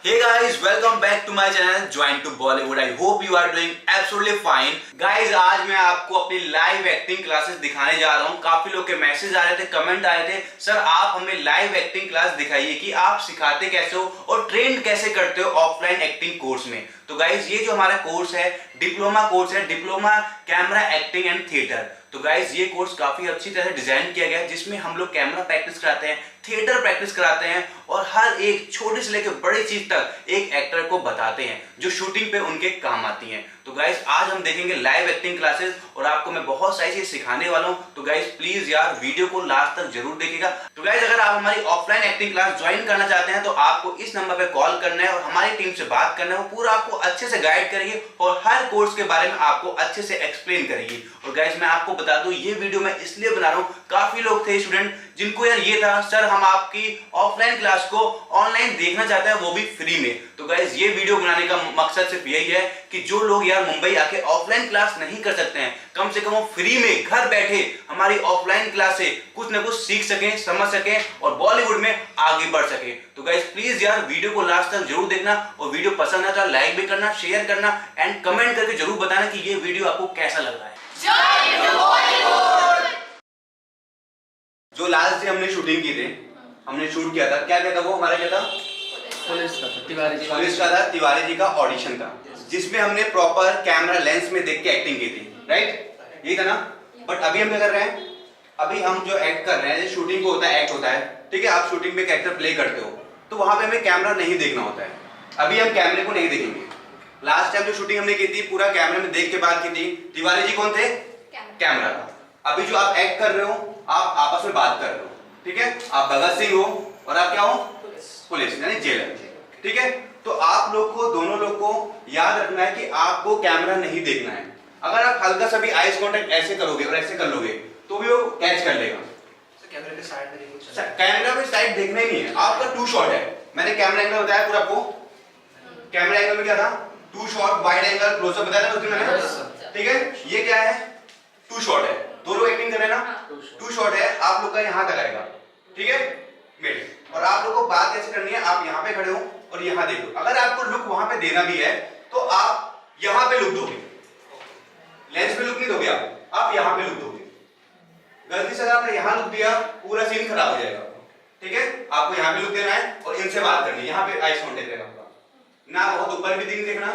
Hey guys, welcome back to my channel Join to Bollywood. I hope you are doing absolutely fine. Guys, आज मैं आपको अपनी live acting classes दिखाने जा रहा हूँ। काफी लोग के मैसेज आ रहे थे, कमेंट आ रहे थे, सर आप हमें लाइव एक्टिंग क्लास दिखाइए कि आप सिखाते कैसे हो और ट्रेन कैसे करते हो ऑफलाइन एक्टिंग कोर्स में। तो गाइज ये जो हमारा कोर्स है डिप्लोमा कोर्स है, diploma camera acting and theatre. तो गाइज ये कोर्स काफी अच्छी तरह डिजाइन किया गया है, जिसमें हम लोग कैमरा प्रैक्टिस कराते हैं, थिएटर प्रैक्टिस कराते हैं और हर एक छोटे से लेकर बड़ी चीज तक एक एक्टर को बताते हैं जो शूटिंग पे उनके काम आती हैं। तो गाइज आज हम देखेंगे लाइव एक्टिंग क्लासेस और आपको मैं बहुत सारी चीज सिखाने वाला हूं। तो गाइज प्लीज यार वीडियो को लास्ट तक जरूर देखिएगा। तो गाइज अगर आप हमारी ऑफलाइन एक्टिंग क्लास ज्वाइन करना चाहते हैं तो आपको इस नंबर पे कॉल करना है और हमारी टीम से बात करना है। वो पूरा आपको अच्छे से गाइड करेगी और हर कोर्स के बारे में आपको अच्छे से एक्सप्लेन करेगी। और गाइज मैं आपको बता दूं ये वीडियो मैं इसलिए बना रहा हूं, काफी लोग थे स्टूडेंट जिनको यार ये था सर हम आपकी ऑफलाइन क्लास को ऑनलाइन देखना चाहते हैं वो भी फ्री में। तो गाइज ये वीडियो बनाने का मकसद सिर्फ यही है कि जो लोग यार मुंबई आके ऑफलाइन क्लास नहीं कर सकते हैं, कम से कम वो फ्री में घर बैठे हमारी ऑफलाइन क्लास से कुछ ना कुछ सीख सकें, समझ सकें और बॉलीवुड में आगे बढ़ सके। तो गाइज प्लीज यार वीडियो को लास्ट तक जरूर देखना और वीडियो पसंद आता है लाइक भी करना, शेयर करना एंड कमेंट करके जरूर बताना कि ये वीडियो आपको कैसा लग रहा है। जो लास्ट डे हमने शूटिंग की थी, हमने शूट किया था, क्या था वो हमारा, क्या था, पुलिस का था, तिवारी जी का ऑडिशन था, जिसमें हमने प्रॉपर कैमरा लेंस में देख के एक्टिंग की थी, राइट, यही था ना। बट अभी हम क्या कर रहे हैं, अभी हम जो एक्ट कर रहे हैं, शूटिंग को होता है, एक्ट होता है, ठीक है, आप शूटिंग में कैरेक्टर प्ले करते हो तो वहां पे हमें कैमरा नहीं देखना होता है। अभी हम कैमरे को नहीं देखेंगे। लास्ट टाइम जो शूटिंग हमने की थी पूरा कैमरे में देख के बात की थी। तिवारी जी कौन थे, कैमरा था। अभी जो आप एक्ट कर रहे हो आप आपस में बात कर रहे हो, ठीक है, आप भगत सिंह हो और आप क्या हो, पुलिस यानी जेलर, ठीक है। तो आप लोग को, दोनों लोग को याद रखना है कि आपको कैमरा नहीं देखना है। अगर आप हल्का सा भी आईज कांटेक्ट ऐसे करोगे और ऐसे कर लोगे तो भी वो कैच कर लेगा। कैमरे के साइड में कैमरा में साइड देखना ही नहीं है, आपका टू शॉट है। मैंने कैमरा एंगल बताया पूरा आपको, कैमरा एंगल में क्या था, two shot, wide angle, closeup बताया था उसमें मैंने, ठीक है। ये क्या है, टू शॉट है, दो लोग एक्टिंग कर रहे हैं ना, टू शॉट है, आप लोग का यहां तक आएगा, ठीक है, मिड। और आप लोग को बात कैसे करनी है, आप यहां पे खड़े हो और यहां देखो। अगर आपको लुक वहां पे देना भी है तो आप यहां पे लुक दोगे, लेंस पे लुक नहीं दोगे, आप यहां पे लुक दोगे। गलती से अगर आपने यहां लुक दिया पूरा सीन खराब हो जाएगा, ठीक है। आपको यहां पे लुक देना है और इनसे बात करनी है, यहां पे आईज कांटेक्ट रहेगा आपका, ना बहुत ऊपर भी नहीं देखना,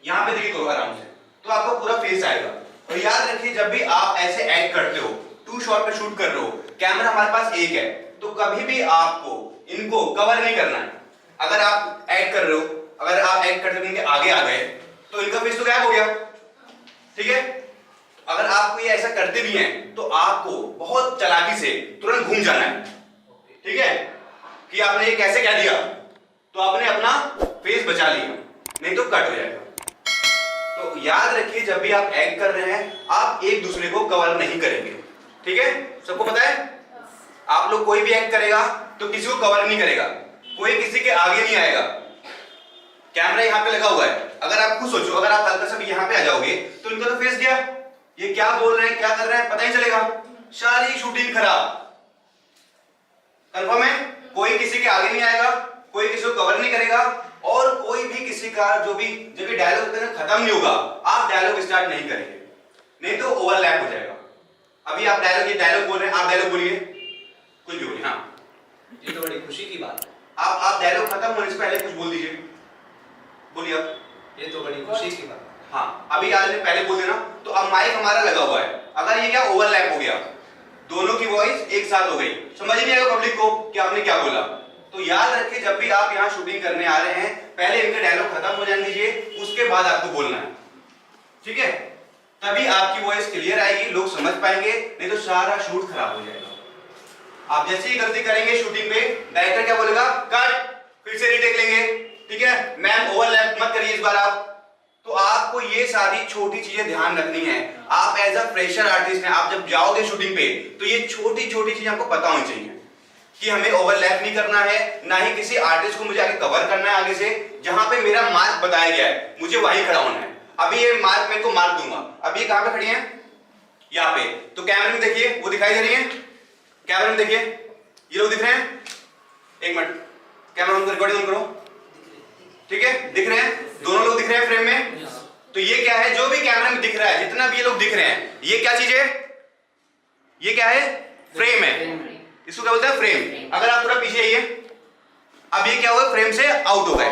यहां पे देखिए तो आराम से, तो आपको पूरा फेस आएगा। और याद रखिए जब भी आप ऐसे एक्ट करते हो, टू शॉट पे शूट कर रहे हो, कैमरा हमारे पास एक है, तो कभी भी आपको इनको कवर नहीं करना है। अगर आप एक्ट कर रहे हो, अगर आप एक्ट करते इनके आगे आ गए तो इनका फेस तो गायब हो गया, ठीक है। अगर आपको ये ऐसा करते भी हैं तो आपको बहुत चालाकी से तुरंत घूम जाना है, ठीक है, कि आपने ये कैसे कह दिया तो आपने अपना फेस बचा लिया, नहीं तो कट हो जाएगा। तो याद रखिए जब भी आप एक्ट कर रहे हैं आप एक दूसरे को कवर नहीं करेंगे, ठीक है, सबको पता है। आप लोग कोई भी एक्ट करेगा तो किसी को कवर नहीं करेगा, कोई किसी के आगे नहीं आएगा। कैमरा यहाँ पे लगा हुआ है, अगर आप खुद सोचो, अगर आप हल्का सा भी यहाँ पे आ जाओगे तो इनका तो फेस गया, ये क्या बोल रहे हैं क्या कर रहे हैं पता ही चलेगा, सारी शूटिंग खराब। कंफर्म है, कोई किसी के आगे नहीं आएगा, कोई किसी को कवर नहीं करेगा और कोई भी किसी का जो भी जब भी डायलॉग खत्म नहीं होगा आप डायलॉग स्टार्ट नहीं करेंगे, नहीं तो ओवरलैप हो जाएगा। अभी आप डायलॉग, ये डायलॉग बोल रहे हैं, आप डायलॉग बोलिए, कुछ भी बोलिए। हाँ, ये तो बड़ी खुशी की बात है। आप डायलॉग खत्म होने से पहले कुछ बोल दीजिए, बोलिए आप। ये तो बड़ी खुशी की बात है। हाँ, अभी आपने पहले बोल देना। तो अब माइक हमारा लगा हुआ है, अगर ये क्या ओवरलैप हो गया, दोनों की वॉइस एक साथ हो गई, समझ नहीं आएगा पब्लिक को कि आपने क्या बोला। तो याद रखिए जब भी आप यहाँ शूटिंग करने आ रहे हैं पहले इनके डायलॉग खत्म हो जाने दीजिए, उसके बाद आपको बोलना है, ठीक है, तभी आपकी वॉइस क्लियर आएगी, लोग समझ पाएंगे, नहीं तो सारा शूट खराब हो जाएगा। आप जैसे ही गलती करेंगे शूटिंग पे डायरेक्टर क्या बोलेगा, कट, फिर से रीटेक लेंगे, ठीक है, मैम ओवरलैप मत करिए इस बार आप। तो आपको ये सारी छोटी चीजें ध्यान रखनी है। आप एज अ फ्रेशर आर्टिस्ट हैं, आप जब जाओगे शूटिंग पे तो ये छोटी छोटी चीजें आपको पता होनी चाहिए कि हमें ओवरलैप नहीं करना है, ना ही किसी आर्टिस्ट को मुझे आगे कवर करना है, आगे से जहां पे मेरा मार्क बताया गया है मुझे वहीं खड़ा होना है। अभी ये मार्क मैं को मार्क दूंगा, अभी ये कहां पे खड़ी है, यहाँ पे, तो कैमरे में देखिए वो दिखाई दे रही है, कैमरे में देखिए ये लोग दिख रहे हैं, एक मिनट कैमरा ऑन करो, रिकॉर्डिंग ऑन करो, ठीक है, दिख रहे हैं दोनों लोग दिख रहे हैं फ्रेम में। तो ये क्या है, जो भी कैमरे में दिख रहा है, जितना भी ये लोग दिख रहे हैं, ये क्या चीज है, ये क्या है, फ्रेम है। इसको क्या बोलते हैं, फ्रेम। अगर आप थोड़ा पीछे आइए, अब ये क्या हुआ, फ्रेम से आउट हो गए,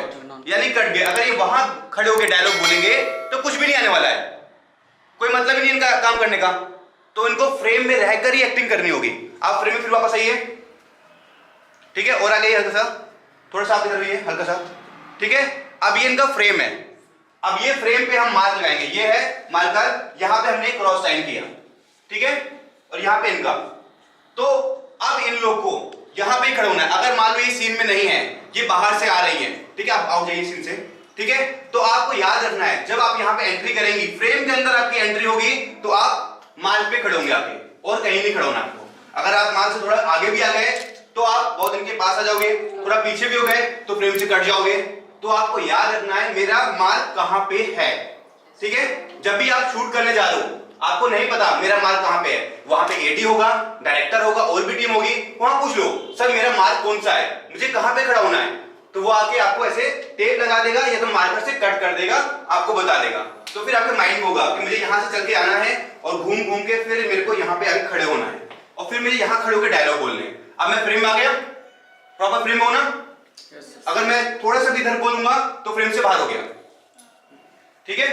यानी कट गए। अगर ये वहां खड़े होकर डायलॉग बोलेंगे तो कुछ भी नहीं आने वाला है, कोई मतलब ही नहीं इनका काम करने का। तो इनको फ्रेम में रहकर ही एक्टिंग करनी होगी। आप फ्रेम में फिर वापस आइए, ठीक है, और आगे हल्का सा, थोड़ा सा इधर रहिए हल्का सा, ठीक है। अब ये इनका फ्रेम है। अब ये फ्रेम पे हम मार्क लगाएंगे, ये है मार्कर, यहां पे हमने क्रॉस साइन किया, ठीक है, और यहां पे इनका। तो अब इन लोग को यहां पे खड़े होना है। अगर मान लो ये सीन में नहीं है, ये बाहर से आ रही है, ठीक है, आप आउट जाइए सीन से, ठीक है। तो आपको याद रखना है, जब आप यहां पे एंट्री करेंगी, फ्रेम के अंदर आपकी एंट्री होगी, तो आप मार्क पे खड़े होंगे आगे, और कहीं नहीं खड़ा होना आपको। अगर आप मार्क से थोड़ा आगे भी आ गए तो आप बहुत इनके पास आ जाओगे, थोड़ा पीछे भी हो गए तो फ्रेम से कट जाओगे। तो आपको याद रखना है मेरा मार्क कहां पे है, ठीक है। जब भी आप शूट करने जा रहे हो, आपको नहीं पता मेरा मार्क कहां पे है, वहां पे एडी होगा, डायरेक्टर होगा, और भी टीम होगी, वहां पूछ लो सर मेरा मार्क कौन सा है, मुझे कहां पे खड़ा होना है। तो वो आके आपको ऐसे टेप लगा देगा या तो मार्कर से कट कर देगा, आपको बता देगा। तो फिर आपके माइंड में होगा कि मुझे यहां से चल के आना है और घूम घूम के फिर मेरे को यहां पे आके खड़े होना है, और फिर मुझे यहां खड़े होकर डायलॉग बोलने हैं। अब मैं फ्रेम में आ गया, प्रॉपर फ्रेम में होना। अगर मैं थोड़ा सा भी इधर बोलूंगा तो फ्रेम से बाहर हो गया, ठीक है।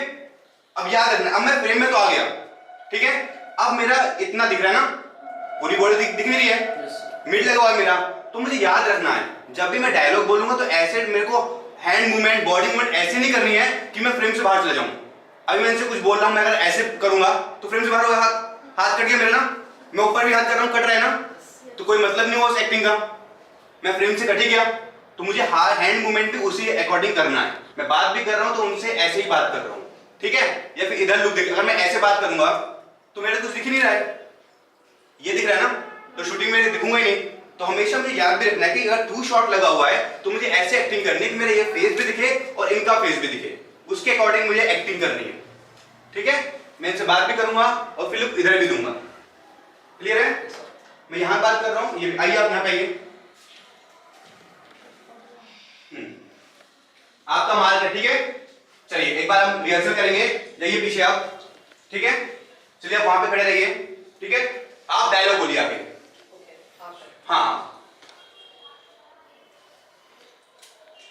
अब याद रखना, अब मैं फ्रेम में तो आ गया, ठीक है। अब मेरा इतना दिख रहा है ना, पूरी बॉडी दिख नहीं रही है, मिड लगा हुआ है मेरा। तो मुझे याद रखना है, जब भी मैं डायलॉग बोलूंगा तो ऐसे मेरे को हैंड मूवमेंट, बॉडी मूवमेंट ऐसे नहीं करनी है कि मैं फ्रेम से बाहर चले जाऊं। अभी मैं इनसे कुछ बोल रहा हूं, मैं अगर ऐसे करूंगा तो फ्रेम से बाहर होगा, हाथ कट गया मेरा ना, मैं ऊपर भी हाथ कर रहा हूं, कट रहा है ना, तो कोई मतलब नहीं हुआ उस एक्टिंग का। मैं फ्रेम से कट ही गया, तो मुझे हैंड मूवमेंट भी उसी अकॉर्डिंग करना है। मैं बात भी कर रहा हूं तो उनसे ऐसे ही बात कर रहा हूं, ठीक है। या फिर इधर लुक देख, अगर मैं ऐसे बात करूंगा तो मेरे कुछ दिख ही नहीं रहा है, ये दिख रहा है ना, तो शूटिंग में दिखूंगा ही नहीं। तो हमेशा मुझे याद भी रखना है कि अगर 2 शॉट लगा हुआ है तो मुझे ऐसे एक्टिंग करनी है कि मेरा ये फेस भी दिखे और इनका फेस भी दिखे, उसके अकॉर्डिंग मुझे एक्टिंग करनी है, ठीक है। मैं इनसे बात भी करूंगा और फिर लुक इधर भी दूंगा, क्लियर है। मैं यहां बात कर रहा हूं, ये आइए आप यहां पे आइए, आपका मार्क है, ठीक है। चलिए एक बार हम रिहर्सल करेंगे, जाइए पीछे आप, ठीक है। चलिए आप वहां पे खड़े रहिए, ठीक है। आप डायलॉग बोलिए आगे, हाँ।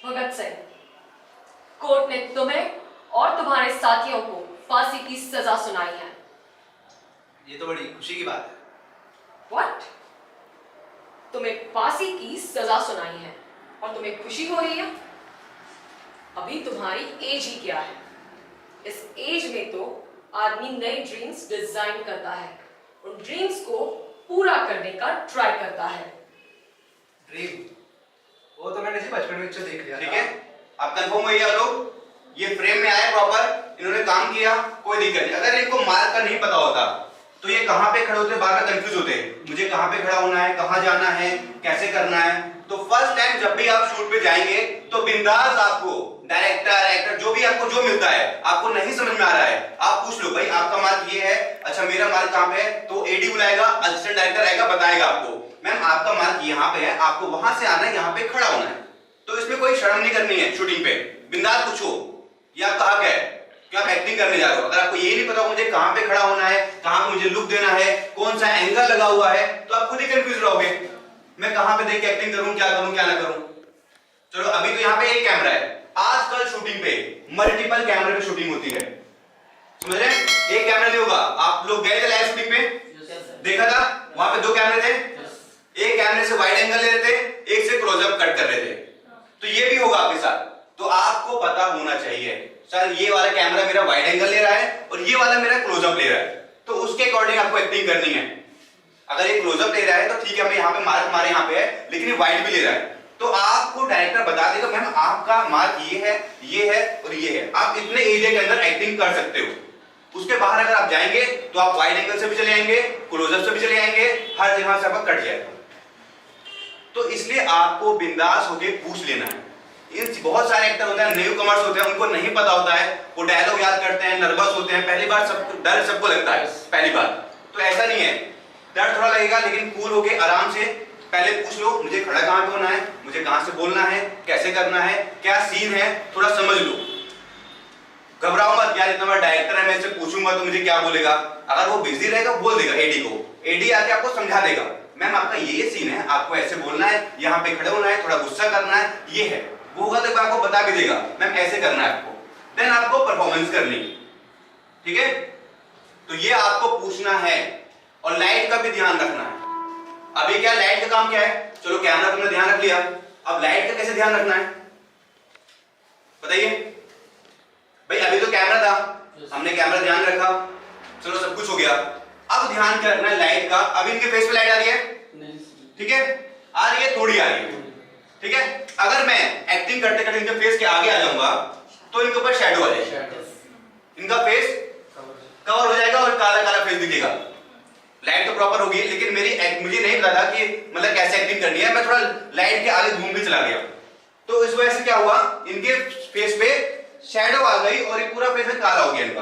भगत सिंह, कोर्ट ने तुम्हें और तुम्हारे साथियों को फांसी की सजा सुनाई है। ये तो बड़ी खुशी की बात है। व्हाट? तुम्हें फांसी की सजा सुनाई है और तुम्हें खुशी हो रही है? अभी तुम्हारी एज ही क्या है? इस एज में तो आदमी नई ड्रीम्स डिजाइन करता है, उन ड्रीम्स को पूरा करने का ट्राई करता है। ड्रीम, वो तो मैंने जी बचपन में अच्छा देख लिया, ठीक है। आप कंफर्म होइए आप लोग, ये फ्रेम में आए प्रॉपर, इन्होंने काम किया, कोई दिक्कत नहीं। अगर इनको मार्क का नहीं पता होता तो ये कहां पे खड़े होते, बार बार कंफ्यूज होते, मुझे कहां पे खड़ा होना है, कहां जाना है, कैसे करना है। तो फर्स्ट टाइम जब भी आप शूट पे जाएंगे तो बिंदास आपको डायरेक्टर एक्टर जो भी आपको जो मिलता है, आपको नहीं समझ में आ रहा है, आप पूछ लो भाई आपका मार्क ये है, अच्छा मेरा मार्क कहां पे है, तो एडी बुलाएगा, असिस्टेंट डायरेक्टर आएगा, बताएगा आपको मैम आपका मार्क यहाँ पे है, आपको वहां से आना है, यहाँ पे खड़ा होना है। तो इसमें कोई शर्म नहीं करनी है, शूटिंग पे बिंदास पूछो ये आपका हक है कि आप एक्टिंग करने जा रहे हो। अगर आपको ये नहीं पता मुझे कहां पे खड़ा होना है, कहां पे मुझे लुक देना है, कौन सा एंगल लगा हुआ है, तो आप खुद ही कंफ्यूज रहोगे, मैं कहां पे देख के एक्टिंग करूं, क्या करूं क्या ना करूं। चलो अभी तो यहाँ पे एक कैमरा है, आजकल शूटिंग पे मल्टीपल कैमरे पे शूटिंग होती है, समझ रहे हैं। एक कैमरा नहीं होगा, आप लोग गए थे लाइव शूटिंग पे, देखा था वहां पे 2 कैमरे थे, एक कैमरे से वाइड एंगल ले रहे थे, एक से क्लोजअप कट कर रहे थे। तो ये भी होगा आपके साथ, तो आपको पता होना चाहिए सर ये वाला कैमरा मेरा वाइड एंगल ले रहा है और ये वाला मेरा क्लोजअप ले रहा है, तो उसके अकॉर्डिंग आपको एक्टिंग करनी है। अगर ये क्लोजअप ले रहा है तो ठीक है, मैं यहाँ पे मार्क हमारे यहाँ पे है, लेकिन ये वाइड भी ले रहा है, तो आपको डायरेक्टर बता देगा मैम आपका मार्क ये है और ये है, आप इतने एरिया के अंदर एक्टिंग कर सकते हो। उसके बाहर अगर आप जाएंगे तो आप वाइड एंगल से भी चले आएंगे, क्लोजअप से भी चले आएंगे, हर जगह से आपका कट जाएगा। तो इसलिए आपको बिंदास होके पूछ लेना है। बहुत सारे एक्टर होते हैं, न्यू कमर्स होते हैं, उनको नहीं पता होता है, वो डायलॉग याद करते हैं, नर्वस होते हैं, पहली बार सब डर सबको लगता है पहली बार, तो ऐसा नहीं है, डर थोड़ा लगेगा लेकिन कूल होके आराम से पहले पूछ लो मुझे खड़ा कहाँ पे होना है, मुझे कहाँ से बोलना है, कैसे करना है, क्या सीन है, थोड़ा समझ लो। घबराओ मत यार, इतना बड़ा डायरेक्टर है, मैं इससे पूछूंगा तो मुझे क्या बोलेगा। अगर वो बिजी रहेगा बोल देगा एडी को, एडी आके आपको समझा देगा मैम आपका ये सीन है, आपको ऐसे बोलना है, यहाँ पे खड़े होना है, थोड़ा गुस्सा करना है, ये है। वो होगा तो आपको बता भी देगा मैम ऐसे करना है आपको, देन आपको परफॉर्मेंस करनी। ठीक है, तो ये आपको पूछना है और लाइट का भी ध्यान रखना है। अभी क्या लाइट का काम क्या है, चलो कैमरा तुमने ध्यान रख लिया, अब लाइट का कैसे ध्यान रखना है बताइए भाई। अभी तो कैमरा था, हमने कैमरा ध्यान रखा, चलो सब कुछ हो गया। अब ध्यान क्या रखना है लाइट का। अभी इनके फेस पे लाइट आ रही है, ठीक है, आ रही है, थोड़ी आ रही है, ठीक है। अगर मैं एक्टिंग करते करते इनके फेस के आगे आ जाऊंगा तो इनके ऊपर शैडो आ जाएगी, इनका फेस कवर हो जाएगा और काला काला फेस दिखेगा। लाइट तो प्रॉपर होगी लेकिन मुझे नहीं पता था कि मतलब कैसे एक्टिंग करनी है, मैं थोड़ा लाइट के आगे घूम के चला गया, तो इस वजह से क्या हुआ इनके फेस पे शैडो आ गई और ये पूरा फेस काला हो गया इनका।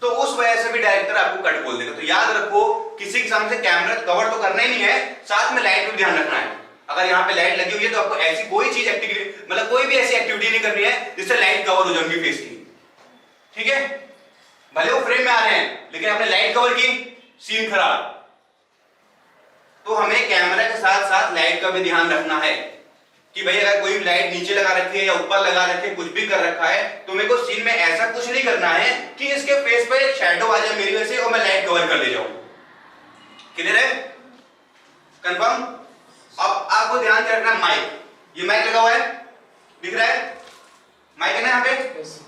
तो उस वजह से भी डायरेक्टर आपको कट बोल देगा। तो याद रखो किसी के सामने कैमरा कवर तो करना ही नहीं है, साथ में लाइट भी ध्यान रखना है। अगर यहाँ पे लाइट लगी हुई है तो आपको ऐसी कोई चीज एक्टिविटी मतलब कोई भी ऐसी एक्टिविटी नहीं करनी है जिससे लाइट कवर हो जाएगी फेस की, ठीक है। भले वो फ्रेम में आ रहे हैं लेकिन आपने लाइट कवर की, सीन खराब। तो हमें कैमरा के साथ साथ लाइट का भी ध्यान रखना है कि भाई अगर कोई लाइट नीचे लगा रखी है या ऊपर लगा रखी है, कुछ भी कर रखा है, तो मेरे को सीन में ऐसा कुछ नहीं करना है कि इसके फेस पे शैडो आ जाए मेरी वजह से और मैं लाइट कवर कर ले जाऊं। क्लियर है, कंफर्म। अब आपको ध्यान क्या रखना है, माइक, ये माइक लगा हुआ है, दिख रहा है माइक है ना यहाँ पे,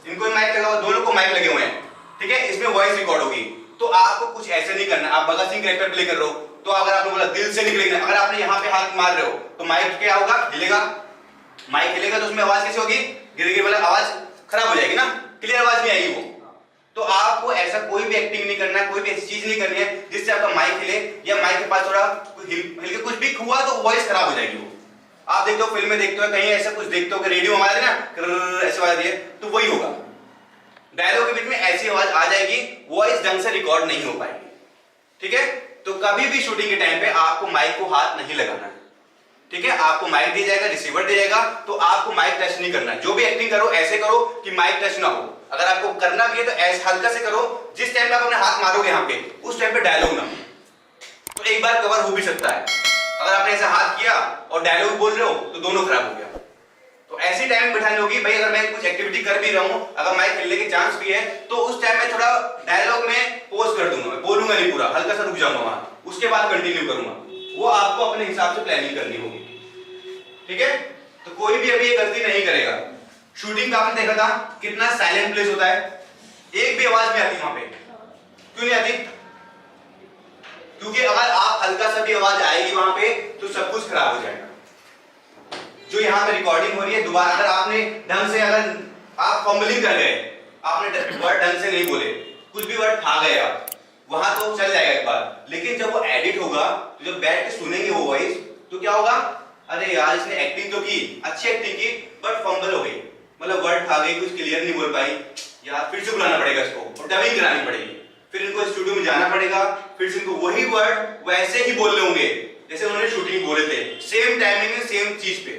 इनको माइक लगा हुआ, दोनों को माइक लगे हुए हैं, ठीक है। इसमें वॉइस रिकॉर्ड होगी। तो आपको कुछ ऐसे नहीं करना, आप भगत सिंह कैरेक्टर प्ले कर रहे हो तो अगर आपने बोला दिल से निकलेगा, अगर आपने यहाँ पे हाथ मार रहे हो तो माइक क्या होगा, हिलेगा। माइक हिलेगा तो उसमें आवाज कैसे होगी, गिर गिर वाला आवाज खराब हो जाएगी ना, क्लियर आवाज नहीं आएगी वो। तो आपको ऐसा कोई भी एक्टिंग नहीं करना है, कोई भी ऐसी चीज नहीं करनी है जिससे आपका माइक हिले या माइक के पास थोड़ा हिल के कुछ भी हुआ तो वॉइस खराब हो जाएगी वो। आप देखते हो फिल्म में देखते हो कहीं ऐसा कुछ देखते हो कि रेडियो हमारे ना ऐसे आवाज है, तो वही होगा। डायलॉग के बीच में ऐसी आवाज आ जाएगी, वॉइस ढंग से रिकॉर्ड नहीं हो पाएगी, ठीक है। तो कभी भी शूटिंग के टाइम पे आपको माइक को हाथ नहीं लगाना है, ठीक है। आपको माइक दिया जाएगा, रिसीवर दिया जाएगा, तो आपको माइक टच नहीं करना है। जो भी एक्टिंग करो ऐसे करो कि माइक टच ना हो। अगर आपको करना भी है तो ऐसे हल्का से करो, जिस टाइम पे आप अपने हाथ मारोगे यहाँ पे उस टाइम पे डायलॉग ना हो, तो एक बार कवर हो भी सकता है। अगर आपने ऐसा हाथ किया और डायलॉग बोल रहे हो तो दोनों खराब हो गया। तो ऐसी टाइम बिठानी होगी भाई, अगर मैं कुछ एक्टिविटी कर भी रहा हूं, अगर माइक हिलने के चांस भी है तो उस टाइम में थोड़ा डायलॉग में पोज कर दूंगा, मैं बोलूंगा नहीं पूरा, हल्का सा रुक जाऊंगा वहां, उसके बाद कंटिन्यू करूंगा। वो आपको अपने हिसाब से प्लानिंग करनी होगी, ठीक है। तो कोई भी अभी ये गलती नहीं करेगा। शूटिंग का आपने देखा था कितना साइलेंट प्लेस होता है, एक भी आवाज नहीं आती वहां पे। क्यों नहीं आती? क्योंकि अगर आप हल्का सा भी आवाज आएगी वहां पे तो सब कुछ खराब हो जाएगा। जो यहाँ पे रिकॉर्डिंग हो रही है दोबारा अगर आपने ढंग से, अगर आप फंबलिंग कर गए, आपने वर्ड ढंग से नहीं बोले, कुछ भी वर्ड खा गए आप, वहां तो चल जाएगा एक बार, लेकिन जब वो एडिट होगा तो जब बैठ के सुनेंगे वो वॉइस तो क्या होगा, अरे यार इसने एक्टिंग तो की, अच्छी एक्टिंग की, बट फंबल हो गई, मतलब वर्ड खा गई, कुछ क्लियर नहीं बोल पाई, यार फिर से बुलाना पड़ेगा इसको और डबिंग करानी पड़ेगी, फिर इनको स्टूडियो में जाना पड़ेगा, फिर से इनको वही वर्ड वैसे ही बोलने होंगे जैसे उन्होंने शूटिंग बोले थे, सेम टाइमिंग में सेम चीज पे,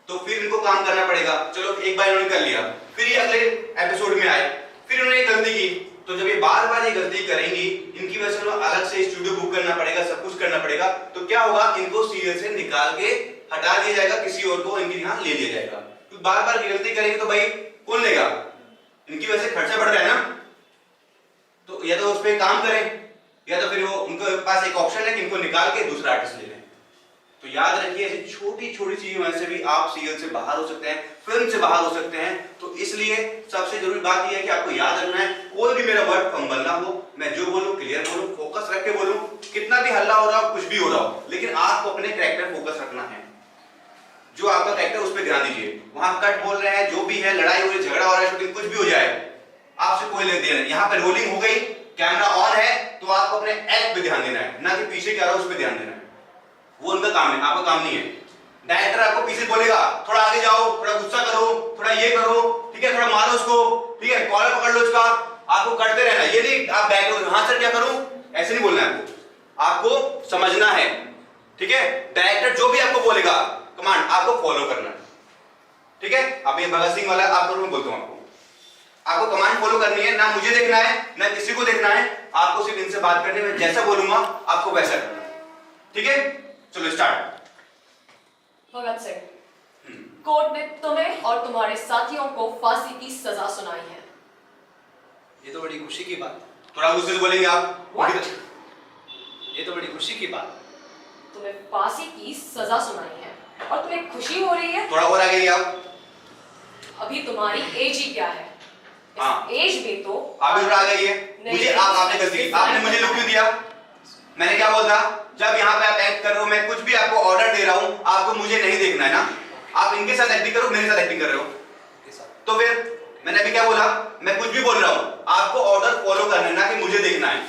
तो फिर इनको काम करना पड़ेगा। चलो एक बार इन्होंने कर लिया, फिर ये अगले एपिसोड में आए, फिर इन्होंने गलती की, तो जब ये बार बार ये गलती करेंगी, इनकी वजह से अलग से स्टूडियो बुक करना पड़ेगा, सब कुछ करना पड़ेगा, तो क्या होगा, इनको सीरियल से निकाल के हटा दिया जाएगा, किसी और को इनके यहाँ ले लिया जाएगा। तो बार बार गलती करेंगे तो भाई कौन लेगा, इनकी वजह से खर्चा बढ़ रहा है ना। तो या तो उस पर काम करें या तो फिर वो उनके पास एक ऑप्शन है कि इनको निकाल के दूसरा आर्टिस्ट ले लें। तो याद रखिए ऐसी छोटी छोटी चीजों से भी आप सीरियल से बाहर हो सकते हैं, फिल्म से बाहर हो सकते हैं। तो इसलिए सबसे जरूरी बात यह है कि आपको याद रखना है, कोई भी मेरा वर्ड फंबल ना हो, मैं जो बोलूं क्लियर बोलूं, फोकस रख के बोलूं, कितना भी हल्ला हो रहा हो, कुछ भी हो रहा हो, लेकिन आपको अपने कैरेक्टर फोकस रखना है, जो आपका कैरेक्टर उस पर ध्यान दीजिए। वहां कट बोल रहे हैं, जो भी है, लड़ाई हो रही है, झगड़ा हो रहा है, शूटिंग कुछ भी हो जाए, आपसे कोई लेने देना नहीं। यहाँ पे रोलिंग हो गई, कैमरा ऑन है, तो आपको अपने एक्ट पे ध्यान देना है, ना कि पीछे क्या रहा है उस पर ध्यान देना है। वो उनका काम है, आपका काम नहीं है। डायरेक्टर आपको पीछे बोलेगा थोड़ा आगे जाओ, थोड़ा गुस्सा करो, थोड़ा ये करो, ठीक है, थोड़ा मारो उसको, ठीक है, कॉलर पकड़ लो उसका, आपको करते रहना। ये नहीं आप बैक हो, हाँ सर क्या करूं, ऐसे नहीं बोलना है आपको। आपको समझना है ठीक है? डायरेक्टर जो भी आपको बोलेगा कमांड आपको फॉलो करना है, ठीक है? अब ये भगत सिंह वाला आपको मैं बोलता हूं, आपको कमांड फॉलो करनी है, ना मुझे देखना है ना किसी को देखना है, आपको सिर्फ इनसे बात करनी है, जैसा बोलूंगा आपको वैसा करना है, ठीक है? चलो स्टार्ट। भगत सिंह, कोर्ट ने तुम्हें और तुम्हारे साथियों को फांसी की सजा सुनाई है। ये तो बड़ी खुशी की बात है। थोड़ा गुस्से से बोलेंगे आप। What? ये तो बड़ी खुशी की बात है। तुम्हें फांसी की सजा सुनाई है और तुम्हें खुशी हो रही है। थोड़ा और आगे आप। अभी तुम्हारी एज ही क्या है? हाँ। इस एज में तो आप भी आ गई है। मुझे आपने गलती की, आपने मुझे लुक क्यों दिया? मैंने क्या बोला? जब यहाँ पे आप एक्ट कर रहे हो, मैं कुछ भी आपको ऑर्डर दे रहा हूँ, आपको मुझे नहीं देखना है ना। आप इनके साथ एक्टिंग करो, मेरे साथ एक्टिंग कर रहे हो, तो फिर मैंने अभी क्या बोला? मैं कुछ भी बोल रहा हूँ, आपको ऑर्डर फॉलो करना है ना कि मुझे देखना है।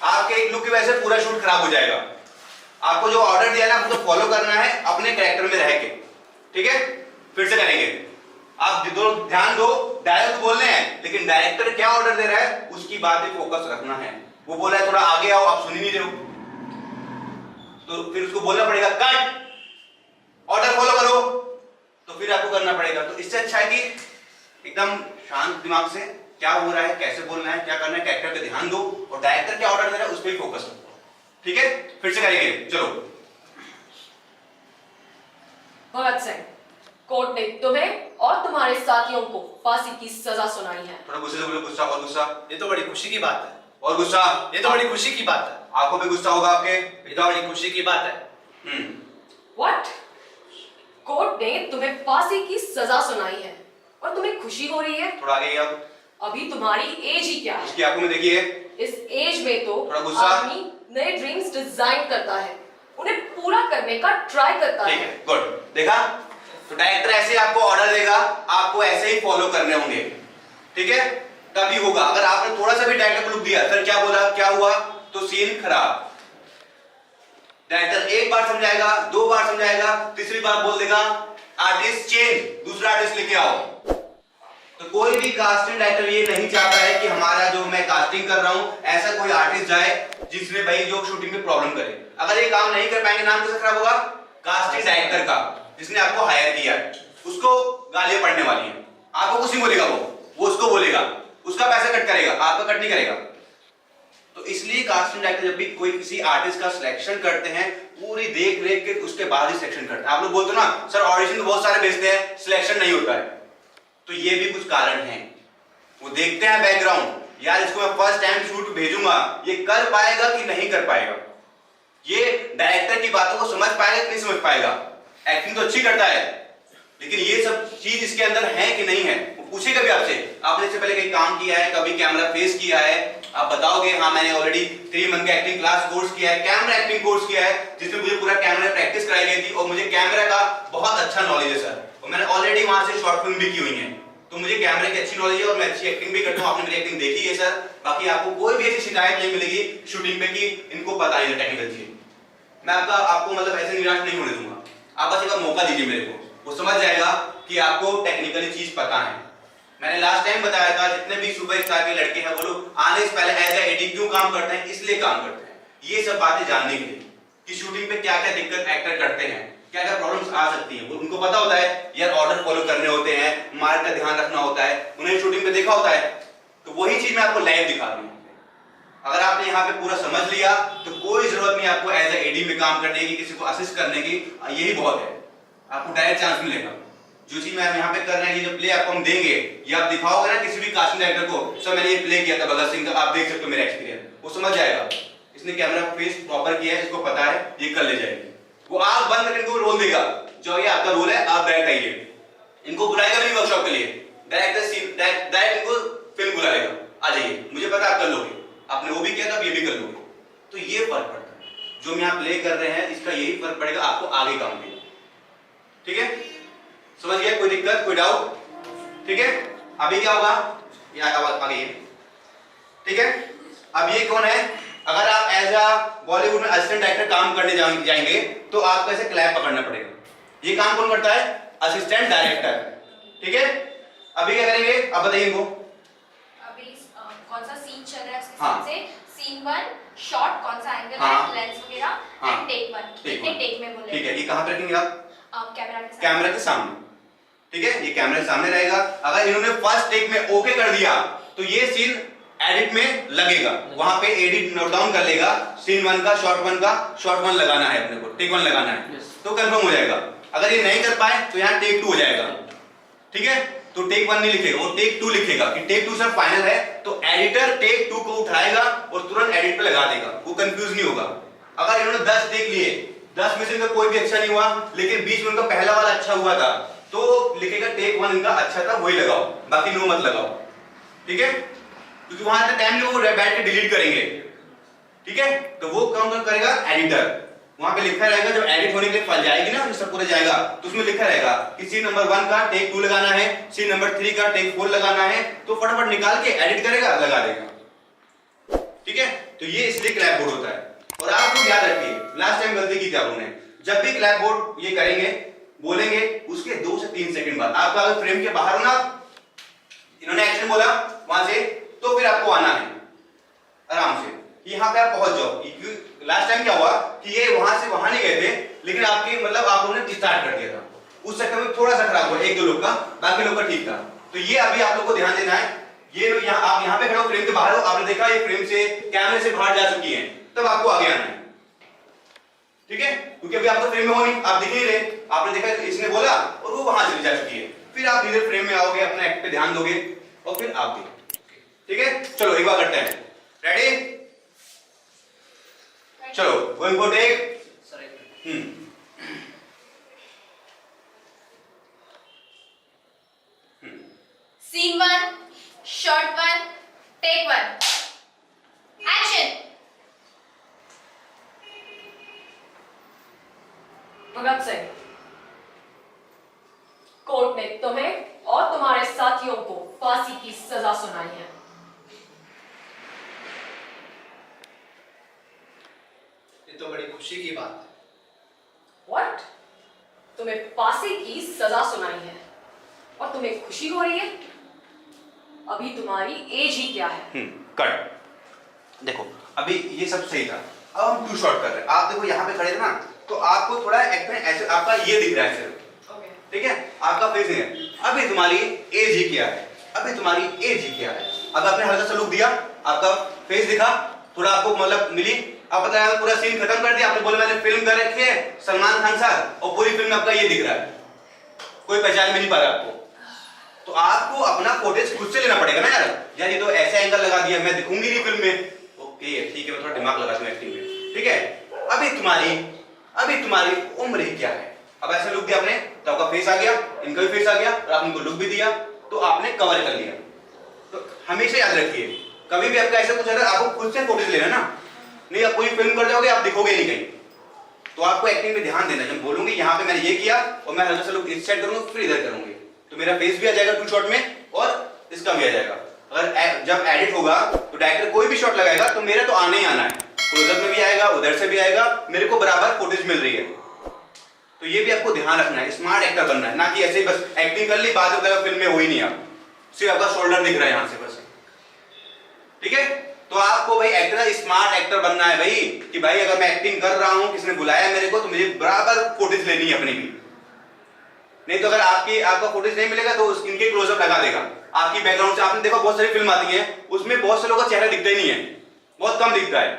आपके एक लुक की वजह से पूरा शूट खराब हो जाएगा। आपको जो ऑर्डर दिया ना आपको तो फॉलो करना है अपने कैरेक्टर में रह के, ठीक है? फिर से करेंगे। आप दोनों ध्यान दो, डायरेक्ट बोलने हैं लेकिन डायरेक्टर क्या ऑर्डर दे रहा है उसकी बात पे फोकस रखना है। वो बोल रहा है थोड़ा आगे आओ, आप सुन ही नहीं रहे हो, तो फिर उसको बोलना पड़ेगा कट, ऑर्डर फॉलो करो, तो फिर आपको करना पड़ेगा। तो इससे अच्छा है कि एकदम शांत दिमाग से क्या हो रहा है, कैसे बोलना है, क्या करना है, कैरेक्टर पे ध्यान दो और डायरेक्टर क्या ऑर्डर दे रहा है उस पर ही फोकस रखो, ठीक है? फिर से करेंगे, चलो। भगत सिंह, कोर्ट ने तुम्हें और तुम्हारे साथियों को फांसी की सजा सुनाई है। थोड़ा गुस्से से बोलो, गुस्सा और गुस्सा ये तो बड़ी खुशी की बात है। और गुस्सा। ये तो बड़ी खुशी की बात है। आंखों पे गुस्सा होगा आपके। ये तो बड़ी खुशी की बात है। What? कोर्ट ने तुम्हें फांसी की सजा सुनाई है और तुम्हें खुशी हो रही है। थोड़ा आगे आप। अभी तुम्हारी एज ही क्या है? इसकी आंखों में देखिए। इस एज में तो थोड़ा गुस्सा। आदमी नए ड्रीम्स डिजाइन करता है, उन्हें पूरा करने का ट्राई करता ठीक है। है, गुड। देखा? तो डायरेक्टर ऐसे आपको ऑर्डर देगा, आपको ऐसे ही फॉलो करने होंगे, ठीक है? तभी होगा। अगर आपने थोड़ा सा भी डायरेक्टर को लुक दिया, सर क्या बोला, क्या हुआ, तो सीन खराब। डायरेक्टर एक बार समझाएगा, दो बार समझाएगा, तीसरी बार बोल देगा आर्टिस्ट चेंज, दूसरा आर्टिस्ट लेके आओ। तो कोई भी कास्टिंग डायरेक्टर ये नहीं चाहता है कि हमारा जो मैं कास्टिंग कर रहा हूं ऐसा कोई आर्टिस्ट जाए जिसमें भाई जो शूटिंग में प्रॉब्लम करे। अगर ये काम नहीं कर पाएंगे, नाम कैसे खराब होगा? कास्टिंग डायरेक्टर का, जिसने आपको हायर किया है, उसको गालियां पड़ने वाली है। आपको कुछ नहीं बोलेगा, वो उसको बोलेगा, उसका पैसा कट करेगा, आपका कट नहीं करेगा। तो इसलिए कास्टिंग डायरेक्टर जब भी कोई किसी आर्टिस्ट का सिलेक्शन करते हैं, पूरी देख रेख के उसके बाद ही सिलेक्शन करते हैं। आप लोग बोलते हो ना सर ऑडिशन तो बहुत सारे भेजते हैं, सिलेक्शन नहीं होता है, तो ये भी कुछ कारण हैं। वो देखते हैं बैकग्राउंड, यार इसको मैं फर्स्ट टाइम शूट भेजूंगा, ये कर पाएगा कि नहीं कर पाएगा, ये डायरेक्टर की बातों को समझ पाएगा कि नहीं समझ पाएगा। एक्टिंग तो अच्छी करता है लेकिन ये सब चीज इसके अंदर है कि नहीं है, वो पूछेगा भी आपसे, आपने इससे पहले कहीं काम किया है, कभी कैमरा फेस किया है, आप बताओगे हाँ मैंने ऑलरेडी 3 मंथ का एक्टिंग क्लास कोर्स किया है, कैमरा एक्टिंग कोर्स किया है, जिसमें मुझे पूरा कैमरा प्रैक्टिस कराई गई थी और मुझे कैमरा का बहुत अच्छा नॉलेज है सर, और मैंने ऑलरेडी वहां से शॉर्ट फिल्म भी की हुई है, तो मुझे कैमरे की अच्छी नॉलेज है और मैं अच्छी एक्टिंग भी करता हूँ। आपने मेरी एक्टिंग देखी है सर, बाकी आपको कोई भी ऐसी शिकायत नहीं मिलेगी शूटिंग पे कि इनको पता नहीं है टेक्निकल चीज। मैं आपको मतलब ऐसे निराश नहीं होने दूंगा, आप बस एक बार मौका दीजिए मेरे को, वो समझ जाएगा कि आपको टेक्निकली चीज पता है। मैंने लास्ट टाइम बताया था जितने भी सुपर स्टार के लड़के हैं वो लोग आने से पहले एज ए एडी क्यों काम करते हैं, इसलिए काम करते हैं, ये सब बातें जानने के लिए कि शूटिंग पे क्या क्या दिक्कत एक्टर करते हैं, क्या क्या प्रॉब्लम्स आ सकती हैं, उनको पता होता है यार ऑर्डर फॉलो करने होते हैं, मार्क का ध्यान रखना होता है, उन्हें शूटिंग पे देखा होता है, तो वही चीज मैं आपको लाइव दिखा रहा हूँ। अगर आपने यहाँ पे पूरा समझ लिया तो कोई जरूरत नहीं आपको एज ए एडी में काम करने की, किसी को असिस्ट करने की, यही बहुत है, आपको डायरेक्ट चांस मिलेगा। जो चीज मैं यहाँ पे कर रहे हैं, ये जो प्ले आपको हम देंगे, ये आप दिखाओगे ना किसी भी कास्टिंग डायरेक्टर को, सर मैंने ये प्ले किया था भगत सिंह का, आप देख सकते हो मेरा एक्सपीरियंस, वो समझ जाएगा इसने कैमरा फेस प्रॉपर किया है, इसको पता है, ये कर ले जाएगी। वो आंख बंद करके इनको रोल देगा, जो ये आपका रोल है, आप डायरेक्ट आइए, इनको बुलाएगा भी वर्कशॉप के लिए, डायरेक्ट इनको फिल्म बुला लेगा, आ जाइए, मुझे पता आप कर लोगे, आपने वो भी किया था, ये भी कर लोगे। तो ये फर्क पड़ता है, जो मैं यहाँ प्ले कर रहे हैं इसका यही फर्क पड़ेगा, आपको आगे काम देगा। ठीक है, समझ गया? कोई दिक्कत, कोई डाउट? ठीक है, अभी क्या होगा, यहाँ आवाज आ गई है, ठीक है? अब ये कौन है? अगर आप एज अ बॉलीवुड में असिस्टेंट डायरेक्टर काम करने जाएंगे तो आपको ऐसे क्लैप पकड़ना पड़ेगा। ये काम कौन करता है? Assistant director. ठीक है, अभी क्या करेंगे आप बताइए इनको। अभी कौन सा सीन चल रहा है उसके हाँ। हिसाब से सीन 1 शॉट कौन सा एंगल हाँ। है, लेंस वगैरह, हाँ। एंड टेक 1 कितने टेक में बोले? ठीक है, ये कहाँ पे रखेंगे आप? कैमरा के साथ। कैमरा के सामने, ठीक है, ये कैमरे के सामने रहेगा। अगर इन्होंने फर्स्ट टेक में ओके कर दिया तो ये सीन एडिट में लगेगा, वहां पे एडिट नोट डाउन कर लेगा, सीन 1 का शॉट 1 लगाना है अपने को, टेक 1 लगाना है, तो कंफर्म हो जाएगा। अगर ये नहीं कर पाए तो यहाँ टेक 2 हो जाएगा, ठीक है। तो टेक 1 नहीं लिखेगा, वो टेक 2 लिखेगा कि टेक 2 सर फाइनल है, तो एडिटर टेक 2 को उठाएगा और तुरंत एडिट पे लगा देगा, वो कंफ्यूज नहीं होगा। अगर इन्होंने 10 टेक लिए, 10 में से इनका कोई भी अच्छा नहीं हुआ, लेकिन बीच में उनका पहला वाला अच्छा हुआ था, तो लिखेगा टेक 1 इनका अच्छा था, वही लगाओ, बाकी नो मत लगाओ, ठीक है, क्योंकि वहां से टाइम नहीं, वो बैठ के डिलीट करेंगे, ठीक है। तो वो कौन करेगा? एडिटर। वहां पे लिखा रहेगा, जब एडिट होने के लिए फाइल जाएगी ना, सब पूरा जाएगा, तो उसमें लिखा रहेगा कि सीन नंबर 1 का टेक 2 लगाना है, सीन नंबर 3 का टेक 4 लगाना है, तो फटाफट निकाल के एडिट करेगा, लगा देगा, ठीक है। तो ये इसलिए क्लैप बोर्ड होता है। और आप लोग याद रखिए, लास्ट टाइम गलती की क्या उन्होंने, जब भी क्लैप बोर्ड ये करेंगे, बोलेंगे, उसके 2 से 3 सेकंड बाद आपका अगर फ्रेम के बाहर हो ना, इन्होंने एक्शन बोला वहां से, तो फिर आपको आना है आराम से, यहाँ पे आप पहुंच जाओ। लास्ट टाइम क्या हुआ कि ये वहां से वहां नहीं गए थे, लेकिन आपके मतलब आप लोगों ने स्टार्ट कर दिया था, उस चक्कर में थोड़ा सा खराब हुआ 1-2 लोग का, बाकी लोग का ठीक था। तो ये अभी आप लोग को ध्यान देना है, ये लोग यहाँ, आप यहाँ पे खड़े हो, फ्रेम के बाहर हो, आपने देखा ये फ्रेम से कैमरे से बाहर जा चुकी है, तब आपको आगे आना है, ठीक है, क्योंकि अभी आप तो फ्रेम में हो नहीं, आप दिख नहीं रहे, आपने देखा इसने बोला और वो वहां चली जा चुकी है, फिर आप धीरे फ्रेम में आओगे, अपने एक्ट पे ध्यान दोगे और फिर आप भी, ठीक है। चलो एक बार करते हैं, रेडी, चलो going for take. Scene 1 shot 1 take 1 action. Bhagat Singh, court ने तुम्हें और तुम्हारे साथियों को फांसी की सजा सुनाई है। ये तो बड़ी खुशी की बात है। What? तुम्हें फांसी की सजा सुनाई है और तुम्हें खुशी हो रही है? अभी तुम्हारी एज ही क्या है? कट। देखो अभी ये सब सही था, अब हम 2 शॉट कर रहे हैं। आप देखो यहाँ पे खड़े थे ना, तो आपको थोड़ा एक्ट में ऐसे आपका ये दिख रहा है सिर्फ, ठीक है, आपका फेस नहीं है। अभी तुम्हारी एज ही क्या है, अभी तुम्हारी एज ही क्या है। अब आपने हल्का सा लुक दिया, आपका फेस दिखा, थोड़ा आपको मतलब मिली, आप पता है पूरा सीन खत्म कर दिया, आपने बोला मैंने फिल्म कर रखी है सलमान खान साहब, और पूरी फिल्म में आपका ये दिख रहा है, कोई पहचान में नहीं पा रहा आपको। तो आपको अपना फुटेज खुद से लेना पड़ेगा ना यार ये तो ऐसे एंगल लगा दिया, मैं दिखूंगी नहीं फिल्म में, ओके ठीक है, मैं थोड़ा दिमाग लगाता हूं एक्टिंग में, ठीक है। अभी तुम्हारी उम्र ही क्या है। अब ऐसे लुक दिया आपने, तो आपका फेस आ गया, इनका भी फेस आ गया, और आपने लुक भी दिया, तो आपने कवर कर लिया। तो हमेशा याद रखिए, कभी भी आपका ऐसा कुछ अगर आपको खुद से फुटेज लेना ना, नहीं आप कोई फिल्म कर जाओगे, आप दिखोगे नहीं कहीं, तो आपको एक्टिंग में ध्यान देना। जब बोलूंगी यहाँ पे मैंने ये किया और मैं हल्का सा लुक इस साइड करूंगा, फिर इधर करूंगी, तो मेरा फेस भी आ जाएगा 2 शॉट में और इसका भी आ जाएगा। अगर जब एडिट होगा तो डायरेक्टर कोई भी शॉट लगाएगा तो मेरा तो आना ही आना है, क्लोजअप में भी आएगा, उधर से भी आएगा, मेरे को बराबर फुटेज मिल रही है। तो ये भी आपको ध्यान रखना है, स्मार्ट एक्टर बनना है, ना कि ऐसे बस एक्टिंग कर ली, बाद में फिल्म में हो ही नहीं, आप सिर्फ आपका शोल्डर दिख रहा है यहाँ से बस, ठीक है। तो आपको भाई एक्टर स्मार्ट एक्टर बनना है भाई, कि भाई अगर मैं एक्टिंग कर रहा हूं, किसने बुलाया मेरे को, तो मुझे बराबर फुटेज लेनी है अपनी भी। नहीं तो अगर आपका फुटेज नहीं मिलेगा तो इनके क्लोजअप लगा देगा। आपकी बैकग्राउंड से आपने देखा बहुत सारी फिल्म आती है, उसमें बहुत से लोगों का चेहरा दिखता ही नहीं है, बहुत कम दिखता है,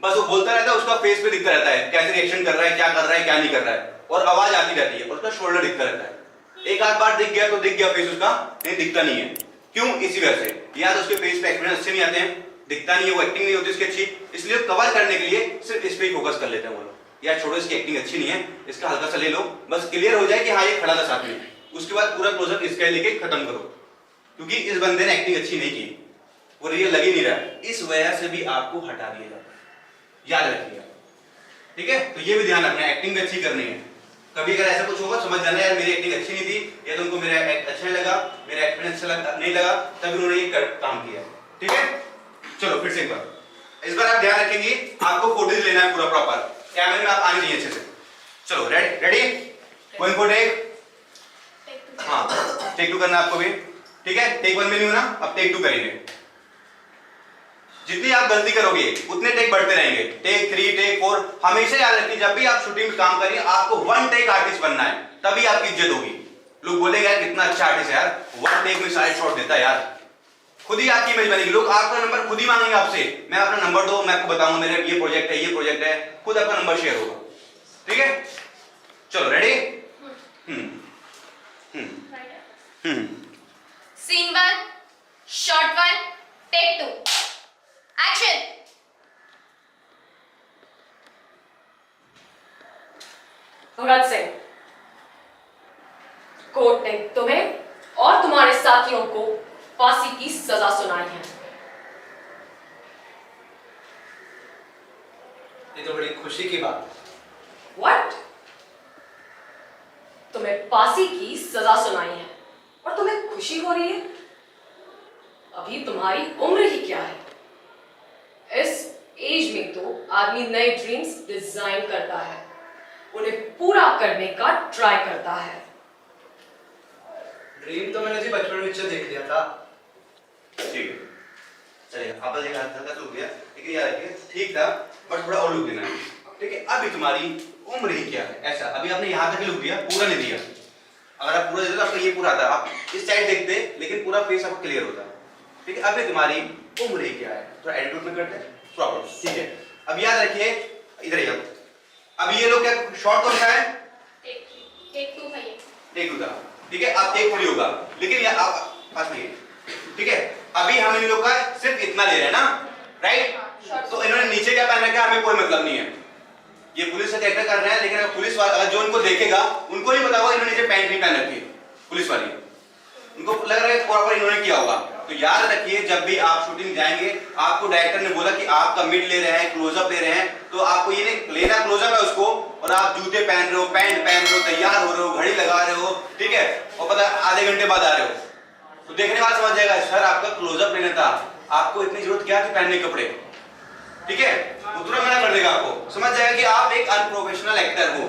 बस वो बोलता रहता है, उसका फेस पे दिखता रहता है, कैसे रिएक्शन कर रहा है, क्या कर रहा है, क्या नहीं कर रहा है, और आवाज आती रहती है, और उसका शोल्डर दिखता रहता है। एक आध बार दिख गया तो दिख गया फेस उसका, नहीं दिखता नहीं है। क्यों? इसी वजह से, या तो उसके फेस पे एक्सप्रेशन अच्छे नहीं आते हैं, दिखता नहीं है, वो एक्टिंग नहीं होती उसकी अच्छी, इसलिए कवर करने के लिए सिर्फ इस पे ही फोकस कर लेते हैं वो लोग, या छोड़ो इसकी एक्टिंग अच्छी नहीं है, इसका हल्का सा ले लो, बस क्लियर हो जाए कि हाँ ये खड़ा था साथ में, उसके बाद पूरा क्लोजअप इसका लेके खत्म करो, क्योंकि इस बंदे ने एक्टिंग अच्छी नहीं की, वो रियल लग ही नहीं रहा है, इस वजह से भी आपको हटा दिया जाता है, याद रखिएगा, ठीक है। तो ये भी ध्यान रखना है, एक्टिंग भी अच्छी करनी है। कभी अगर ऐसा कुछ होगा समझ जाना यार मेरी एक्टिंग अच्छी नहीं थी, या तो उनको मेरा एक्ट अच्छा नहीं लगा, मेरा एक्सपीरियंस अच्छा नहीं लगा, तभी उन्होंने ये काम किया, ठीक है। चलो फिर से एक बार, इस बार आप ध्यान रखेंगे, आपको फुटेज लेना है पूरा प्रॉपर, कैमरे में आप आने चाहिए अच्छे से। चलो रेडी, गोइंग फॉर टेक, हाँ टेक 2 करना आपको भी, ठीक है। टेक 1 में नहीं होना, अब टेक 2 करेंगे। जितनी आप गलती करोगे उतने टेक बढ़ते रहेंगे। टेक 3, टेक 4, हमेशा याद रखिए जब भी आप शूटिंग में काम करिए आपको वन टेक आर्टिस्ट बनना है, तभी आपकी इज्जत होगी। लोग बोलेंगे यार कितना अच्छा आर्टिस्ट है यार, वन टेक में सारे शॉट देता है यार, खुद ही आपकी इमेज बनेगी। लोग आपका नंबर खुद ही मांगेंगे आपसे, मैं अपना नंबर दो, मैं आपको बताऊंगा मेरा ये प्रोजेक्ट है, ये प्रोजेक्ट है, खुद आपका नंबर शेयर होगा। ठीक है, चलो ready. Scene 1, Shot 1, Take 2. Action. Bhagat Singh, court ने तुम्हें और तुम्हारे साथियों को फांसी की सजा सुनाई है। ये तो बड़ी खुशी की बात। What? तुम्हें फांसी की सजा सुनाई है और तुम्हें खुशी हो रही है? अभी तुम्हारी उम्र ही क्या है? इस एज में तो आदमी नए ड्रीम्स डिजाइन करता है, उन्हें पूरा करने का ट्राई करता है। ड्रीम तो मैंने जी बचपन में देख लिया था। ठीक है, चलेगा। आप एक हाथ का लुक दिया, लेकिन याद रखिए ठीक था, बट थोड़ा और लुक देना है। ठीक है, अभी तुम्हारी उम्र ही क्या है, ऐसा। अभी आपने यहाँ तक लुक दिया, पूरा नहीं दिया। अगर आप पूरा देते तो आपका ये पूरा आता, आप इस साइड देखते लेकिन पूरा फेस आपका क्लियर होता। ठीक है, अभी तुम्हारी उम्र ही क्या है, थोड़ा एटीट्यूड में करते हैं प्रॉपर। ठीक है, अब याद रखिए इधर ही। अब ये लोग क्या शॉर्ट कौन सा है? Take 2 भैया। टेक 2 था। ठीक है, अब टेक 3 होगा, लेकिन यार आप पास में। ठीक है, अभी हम इन लोग का सिर्फ इतना ले रहे हैं ना, राइट? तो इन्होंने नीचे क्या पहन रखा है हमें कोई मतलब नहीं है। ये पुलिस का कैरेक्टर कर रहे हैं, लेकिन अगर पुलिस वाला जो इनको देखेगा उनको नहीं पता होगा इन्होंने नीचे पैंट नहीं पहन रखी है। पुलिस वाली उनको लग रहा है प्रॉपर इन्होंने किया होगा। तो याद रखिए जब भी आप शूटिंग जाएंगे, आपको डायरेक्टर ने बोला कि आपका मिड ले रहे हैं, क्लोजअप ले रहे हैं, तो आपको ये नहीं लेना क्लोजअप है उसको, और आप जूते पहन रहे हो, पैंट पहन रहे हो, तैयार हो रहे हो, घड़ी लगा रहे हो, ठीक है, और पता आधे घंटे बाद आ रहे हो, तो देखने वाला समझ जाएगा सर आपका क्लोजअप लेना था, आपको इतनी जरूरत क्या थी पहनने कपड़े। ठीक है, वो तुरंत मना कर देगा आपको, समझ जाएगा कि आप एक अनप्रोफेशनल एक्टर हो।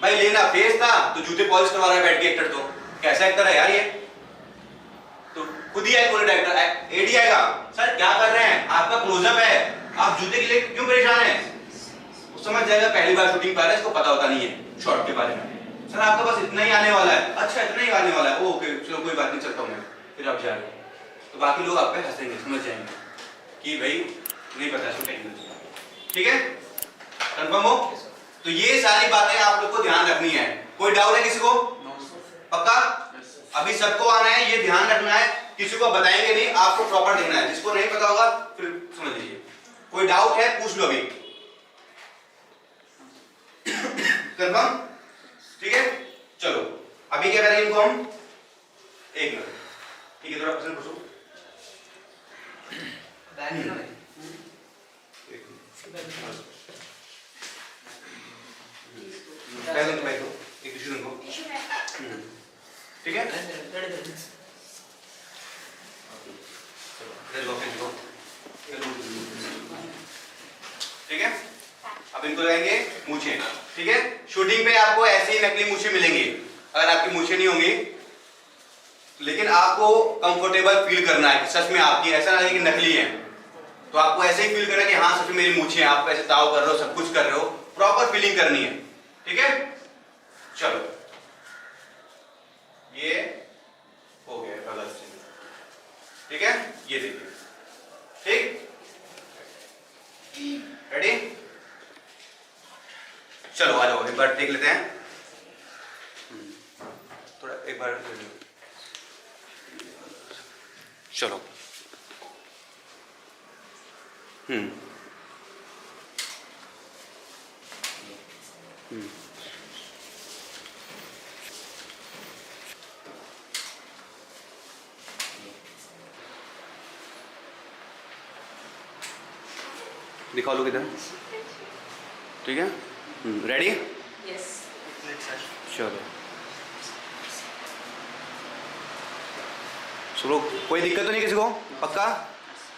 भाई लेना फेस था तो जूते पॉलिश करवा रहा है बैठ के एक्टर, तो कैसा एक्टर है यार ये। तो खुद ही आए बोले डायरेक्टर, एडी आएगा, सर क्या कर रहे हैं, आपका क्लोजअप है, आप जूते के लिए क्यों परेशान हैं। वो समझ जाएगा पहली बार शूटिंग कर रहा है, इसको पता होता नहीं है शॉट के बारे में। सर आपका बस इतना ही आने वाला है, अच्छा इतना ही आने वाला है, ओके चलो कोई बात नहीं, चलता हूँ मैं, फिर आप जा रहे हो। तो बाकी लोग आप पे हंसेंगे, समझ जाएंगे कि भाई नहीं पता शूटिंग। ठीक है, कंफर्म हो? तो ये सारी बातें आप लोग को ध्यान रखनी है। कोई डाउट है किसी को? पक्का? अभी सबको आना है, ये ध्यान रखना है, किसी को बताएंगे नहीं, आपको प्रॉपर देखना है। जिसको नहीं पता होगा फिर समझ लीजिए। कोई डाउट है पूछ लो अभी। कंफर्म? ठीक है, चलो अभी क्या करेंगे इनको हम, एक मिनट, ठीक है, थोड़ा पसंद पूछो। एक टिश्यू दो, ठीक है, ठीक है। अब इनको लगाएंगे मूछें, ठीक है। शूटिंग पे आपको ऐसे ही नकली मूछें मिलेंगी, अगर आपकी मूछें नहीं होंगी, लेकिन आपको कंफर्टेबल फील करना है, सच में आपकी ऐसा ना लगे कि नकली है, तो आपको ऐसे ही फील करना है कि हाँ सच में मेरी मूछें, आप ऐसे ताव कर रहे हो, सब कुछ कर रहे हो, प्रॉपर फीलिंग करनी है। ठीक है, चलो ये हो गया भगत सिंह, ठीक है, ये देखिए, ठीक, रेडी, चलो आ जाओ एक बार देख लेते हैं, थोड़ा एक बार चलो। दिखाओ लोग इधर, ठीक है, रेडी, यस। चलो चलो, कोई दिक्कत तो नहीं किसी को? पक्का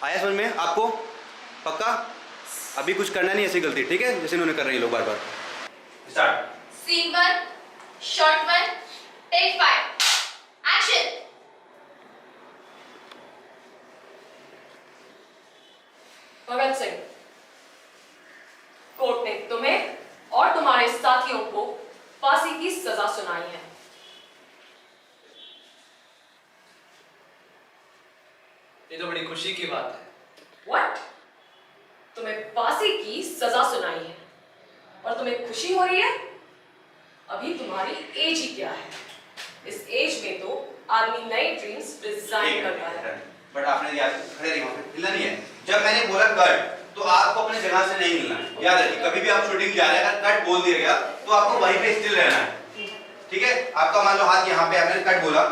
आया समझ में आपको? पक्का अभी कुछ करना नहीं ऐसी गलती, ठीक है, जैसे इन्होंने कर रहे हैं लोग बार बार। Start. Scene 1, Shot 1, Take 5. Action. Bhagat Singh, court ने तुम्हें और तुम्हारे साथियों को फांसी की सजा सुनाई है। ये तो बड़ी खुशी की बात है। व्हाट? तुम्हें फांसी की सजा सुनाई है और तुम्हें खुशी हो रही है? अभी तुम्हारी एज ही क्या है? इस एज में तो आदमी नए ड्रीम्स डिजाइन करता है। बट आपने याद खड़े रहिए, वहां पे हिलना नहीं है। जब मैंने बोला कट तो आपको अपनी जगह से नहीं हिलना है। याद रखिए, कभी भी आप शूटिंग जा रहे हैं अगर कट बोल दिया गया तो आपको वहीं पे स्टिल रहना है। ठीक है? आपका मान लो हाथ यहाँ पे, आपने कट बोला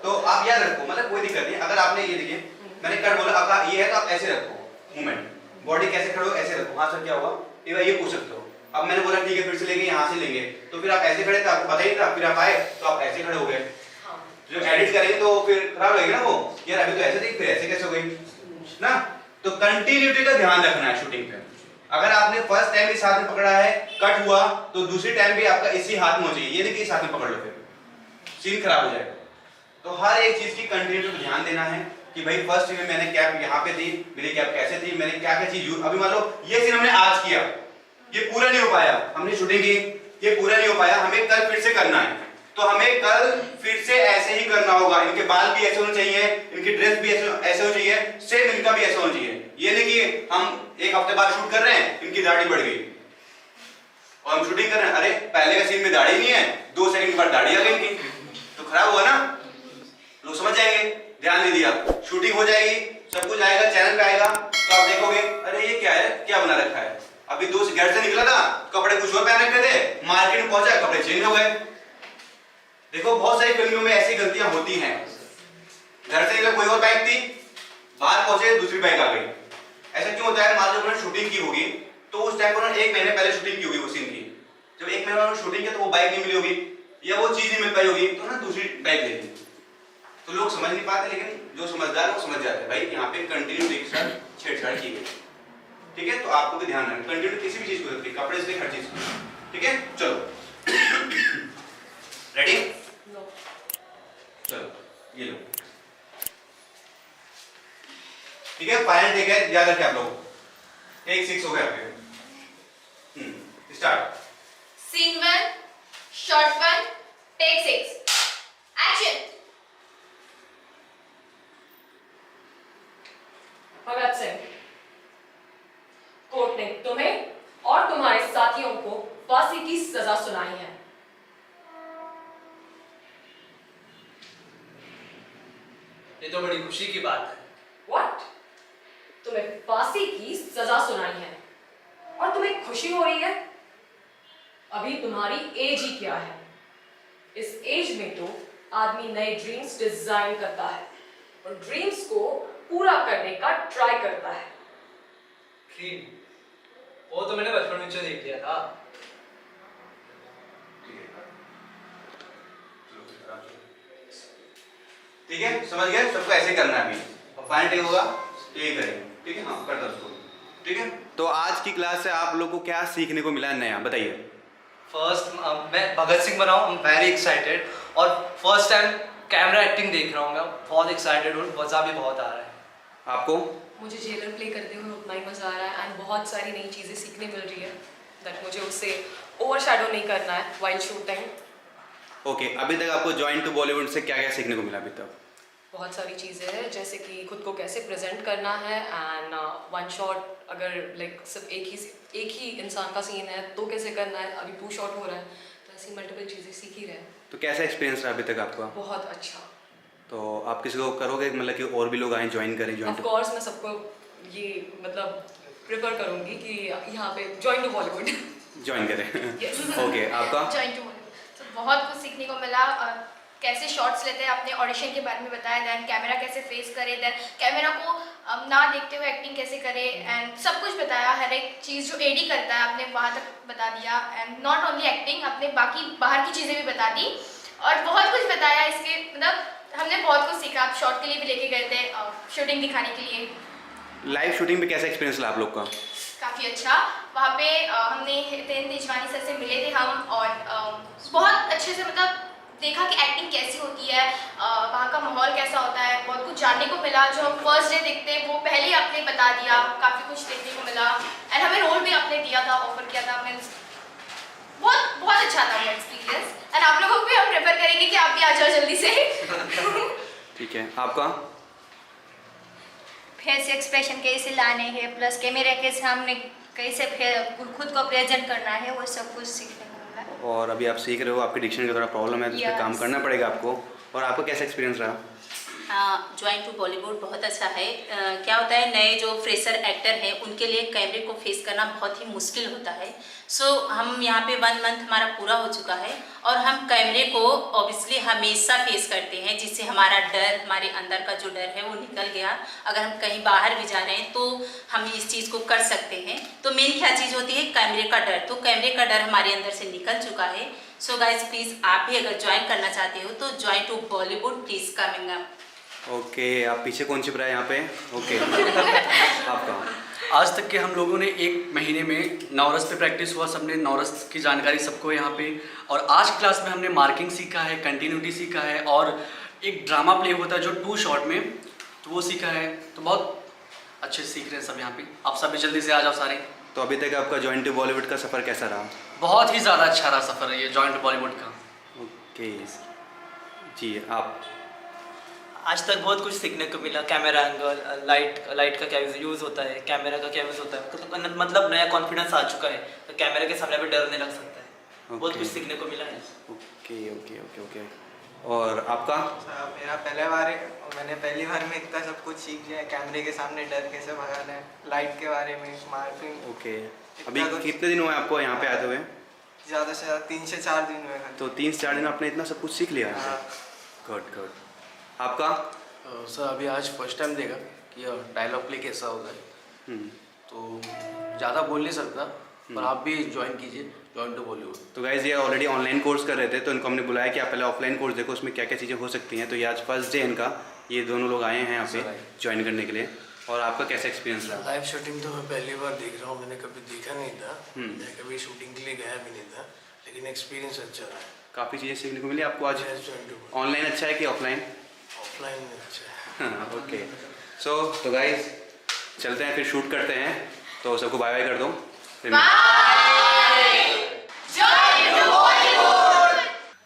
तो आप याद रखो, मतलब कोई दिक्कत नहीं। अगर आपने ये देखिए मैंने कट बोला, आपका ये है तो आप ऐसे रखो मूवमेंट, बॉडी कैसे खड़े हो ऐसे रखो। हाँ सर क्या हुआ, ये पूछ सकते हो। अब मैंने बोला ठीक है फिर से लेंगे, यहाँ से लेंगे, तो फिर आप ऐसे खड़े थे, आपको पता ही था, फिर आप आए तो आप ऐसे खड़े हो गए। जब एडिट करेंगे तो फिर खराब लगेगा ना वो, यार अभी तो ऐसे थी फिर ऐसे कैसे हो गई ना। तो कंटिन्यूटी का ध्यान रखना है शूटिंग पे। अगर आपने फर्स्ट टाइम इस हाथ में पकड़ा है, कट हुआ तो दूसरी टाइम भी आपका इसी हाथ में हो चाहिए, ये नहीं कि इस हाथ में पकड़ लो फिर सीन खराब हो जाएगा। तो हर एक चीज की कंटिन्यूटी पे ध्यान देना है कि भाई फर्स्ट सीन में मैंने कैप यहाँ पे थी, मेरी कैप कैसे थी, मैंने क्या क्या चीज यूज, अभी मान लो ये सीन हमने आज किया, ये पूरा नहीं हो पाया, हमने शूटिंग की, ये पूरा नहीं हो पाया, हमें कल फिर से करना है, तो हमें कल फिर से ऐसे ही करना होगा। इनके बाल भी ऐसे होने चाहिए, इनकी ड्रेस भी ऐसे होनी चाहिए, सेम इनका भी ऐसा होना चाहिए। ये नहीं कि हम एक हफ्ते बाद शूट कर रहे हैं, इनकी दाढ़ी बढ़ गई और हम शूटिंग कर रहे हैं, अरे पहले का सीन में दाढ़ी नहीं है, 2 सेकंड के बाद दाढ़ी आ गई इनकी, तो खराब हुआ ना। लोग समझ जाएंगे, ध्यान दे दिया, शूटिंग हो जाएगी, सब कुछ आएगा, चैनल पे आएगा तो आप देखोगे अरे ये क्या है, क्या बना रखा है। अभी घर से निकला था, कपड़े कुछ और पहन रखे थे, मार्केट में पहुंचा, कपड़े चेंज हो गए। देखो बहुत सारी फिल्मों में ऐसी गलतियां होती हैं। घर से निकला कोई और बाइक थी, बाहर पहुंचे दूसरी बाइक आ गई। ऐसा क्यों होता है? मान लो उन्होंने शूटिंग की होगी तो उस टाइम उन्होंने 1 महीने पहले शूटिंग की होगी वो सीन की, जब 1 महीने उन्होंने शूटिंग किया तो वो बाइक नहीं मिली होगी या वो चीज नहीं मिल पाई होगी, तो ना दूसरी बाइक ले ली। तो लोग समझ नहीं पाते, लेकिन जो समझदार है वो समझ जाते हैं भाई यहाँ पे कंटिन्यूटी के साथ छेड़छाड़ की गई। ठीक है? तो आपको भी ध्यान रखना, कंटिन्यूटी किसी भी चीज को होती है, कपड़े से हर चीज को। ठीक है? चलो रेडी? चलो ये लो, ठीक है? फाइनल टेक है, याद रखें आप लोग। टेक 6 हो गया आपके। Start. Scene 1, shot 1, take 6. Action. Bhagat Singh, court ने तुम्हें और तुम्हारे साथियों को फांसी की सजा सुनाई है। ये तो बड़ी खुशी की बात है। व्हाट? तुम्हें फांसी की सजा सुनाई है और तुम्हें खुशी हो रही है? अभी तुम्हारी एज ही क्या है? इस एज में तो आदमी नए ड्रीम्स डिजाइन करता है और ड्रीम्स को पूरा करने का ट्राई करता है। ड्रीम, वो तो मैंने बचपन में देख लिया था। ठीक है? समझ गए? सबको ऐसे करना है अभी। अब फाइनल टेक होगा तो ये करेंगे। ठीक है? हाँ कर दो उसको। ठीक है? तो आज की क्लास से आप लोगों को क्या सीखने को मिला नया, बताइए। फर्स्ट मैं भगत सिंह बना हूँ, वेरी एक्साइटेड, और फर्स्ट टाइम कैमरा एक्टिंग देख रहा हूँ मैं, बहुत एक्साइटेड हूँ, मज़ा भी बहुत आ रहा है। आपको? मुझे जेलर प्ले करते हुए उतना ही मजा आ रहा है एंड बहुत सारी नई चीजें सीखने मिल रही है दैट मुझे उससे ओवरशैडो नहीं करना है व्हाइल शूटिंग। ओके, अभी तक आपको जॉइन टू बॉलीवुड से क्या क्या सीखने को मिला अभी तक? बहुत सारी चीज़ें हैं, जैसे कि खुद को कैसे प्रेजेंट करना है एंड वन शॉट, अगर लाइक सिर्फ एक ही इंसान का सीन है तो कैसे करना है, अभी 2 शॉट हो रहा है, तो ऐसी मल्टीपल चीज़ें सीख ही रहे हैं। तो कैसा एक्सपीरियंस रहा अभी तक आपका? बहुत अच्छा। तो आप किसी को करोगे मतलब कि और भी लोग आए ज्वाइन करें? ऑफ कोर्स मैं सबको ये मतलब प्रेफर करूंगी कि यहाँ पे जॉइन टू बॉलीवुड ज्वाइन करें। Yes. ओके, आपका? Join to Bollywood. तो बहुत कुछ सीखने को मिला, कैसे शॉट्स लेते हैं, अपने ऑडिशन के बारे में बताया, देन कैमरा कैसे फेस करे, देन कैमरा को ना देखते हुए एक्टिंग कैसे करे, एंड सब कुछ बताया। हर एक चीज़ जो एडी करता है आपने वहाँ तक बता दिया, एंड नॉट ओनली एक्टिंग, आपने बाकी बाहर की चीज़ें भी बता दी और बहुत कुछ बताया। इसके मतलब हमने बहुत कुछ सीखा। आप शॉट के लिए भी लेके गए थे, शूटिंग दिखाने के लिए। लाइव शूटिंग में कैसा एक्सपीरियंस रहा आप लोग का? काफ़ी अच्छा। वहाँ पे हमने हितेन तेजवानी सर से मिले थे हम, और बहुत अच्छे से मतलब देखा कि एक्टिंग कैसी होती है, वहाँ का माहौल कैसा होता है, बहुत कुछ कुछ जानने को मिला, जो हम फर्स्ट डे देखते हैं वो पहले ही आपने बता दिया, काफ़ी कुछ देखने को मिला एंड हमें रोल भी आपने दिया था, ऑफर किया था। मीन्स बहुत बहुत अच्छा था वो एक्सपीरियंस एंड आप लोगों को भी हम प्रेफर करेंगे कि आप भी आ जाओ जल्दी से। ठीक है, आपका? फेस एक्सप्रेशन कैसे लाने हैं, प्लस कैमरे के सामने कैसे खुद को प्रेजेंट करना है, वो सब कुछ सीखने को मिला। और अभी आप सीख रहे हो, आपकी डिक्शनरी का थोड़ा प्रॉब्लम है तो उस पर Yes. काम करना पड़ेगा आपको। और आपका कैसा एक्सपीरियंस रहा? ज्वाइन टू बॉलीवुड बहुत अच्छा है। क्या होता है, नए जो फ्रेशर एक्टर हैं उनके लिए कैमरे को फेस करना बहुत ही मुश्किल होता है। सो हम यहाँ पे 1 मंथ हमारा पूरा हो चुका है और हम कैमरे को ऑब्वियसली हमेशा फेस करते हैं, जिससे हमारा डर, हमारे अंदर का जो डर है वो निकल गया। अगर हम कहीं बाहर भी जा रहे हैं तो हम इस चीज़ को कर सकते हैं। तो मेन क्या चीज़ होती है, कैमरे का डर। तो कैमरे का डर हमारे अंदर से निकल चुका है। सो गाइज प्लीज़ आप भी अगर ज्वाइन करना चाहते हो तो join to Bollywood please coming up. Okay, आप पीछे कौन छिप रहा है यहाँ पे? ओके, आपका? आज तक के हम लोगों ने 1 महीने में नवरस पे प्रैक्टिस हुआ, सबने नवरस की जानकारी सबको यहाँ पे। और आज क्लास में हमने मार्किंग सीखा है, कंटिन्यूटी सीखा है और एक ड्रामा प्ले होता है जो 2 शॉट में, तो वो सीखा है। तो बहुत अच्छे से सीख रहे हैं सब यहाँ पे। आप सभी जल्दी से आ जाओ सारे। तो अभी तक आपका जॉइन टू बॉलीवुड का सफ़र कैसा रहा? बहुत ही ज़्यादा अच्छा रहा सफ़र ये जॉइन टू बॉलीवुड का। ओके जी, आप? आज तक बहुत कुछ सीखने को मिला। कैमरा एंगल, लाइट का क्या यूज़ होता है, कैमरा का क्या यूज़ होता है, मतलब नया कॉन्फिडेंस आ चुका है तो कैमरे के सामने भी डरने लग सकता है। बहुत कुछ सीखने को मिला है। Okay okay okay okay. और आपका? मेरा पहला बार है और मैंने पहली बार में इतना सब कुछ सीख लिया है। कैमरे के सामने डर कैसे भगाना है, लाइट के बारे में, मार्किंग। ओके, अभी कितने दिन हुए आपको यहाँ पे आते हुए? ज़्यादा से ज़्यादा 3 से 4 दिन हुए। तो 3 से 4 दिन आपने इतना सब कुछ सीख लिया? हाँ। Good good. आपका? सर अभी आज फर्स्ट टाइम देखा कि डायलॉग प्ले कैसा होता है, तो ज़्यादा बोल नहीं सकता, पर आप भी ज्वाइन कीजिए जॉइन टू बॉलीवुड। तो गाइज ये ऑलरेडी ऑनलाइन कोर्स कर रहे थे तो इनको हमने बुलाया कि आप पहले ऑफलाइन कोर्स देखो, उसमें क्या क्या चीज़ें हो सकती हैं। तो ये आज फर्स्ट डे इनका, ये दोनों लोग आए हैं यहाँ पे ज्वाइन करने के लिए। और आपका कैसा एक्सपीरियंस रहा? लाइव शूटिंग तो मैं पहली बार देख रहा हूँ, मैंने कभी देखा नहीं था, मैं कभी शूटिंग के लिए गया भी नहीं था, लेकिन एक्सपीरियंस अच्छा रहा। काफ़ी चीज़ें सीखने को मिली आपको आज? ज्वाइन टू ऑनलाइन अच्छा है कि ऑफलाइन? ऑफलाइन अच्छा है। हाँ ओके। तो गाइज चलते हैं, फिर शूट करते हैं। तो सबको बाय बाय कर दो।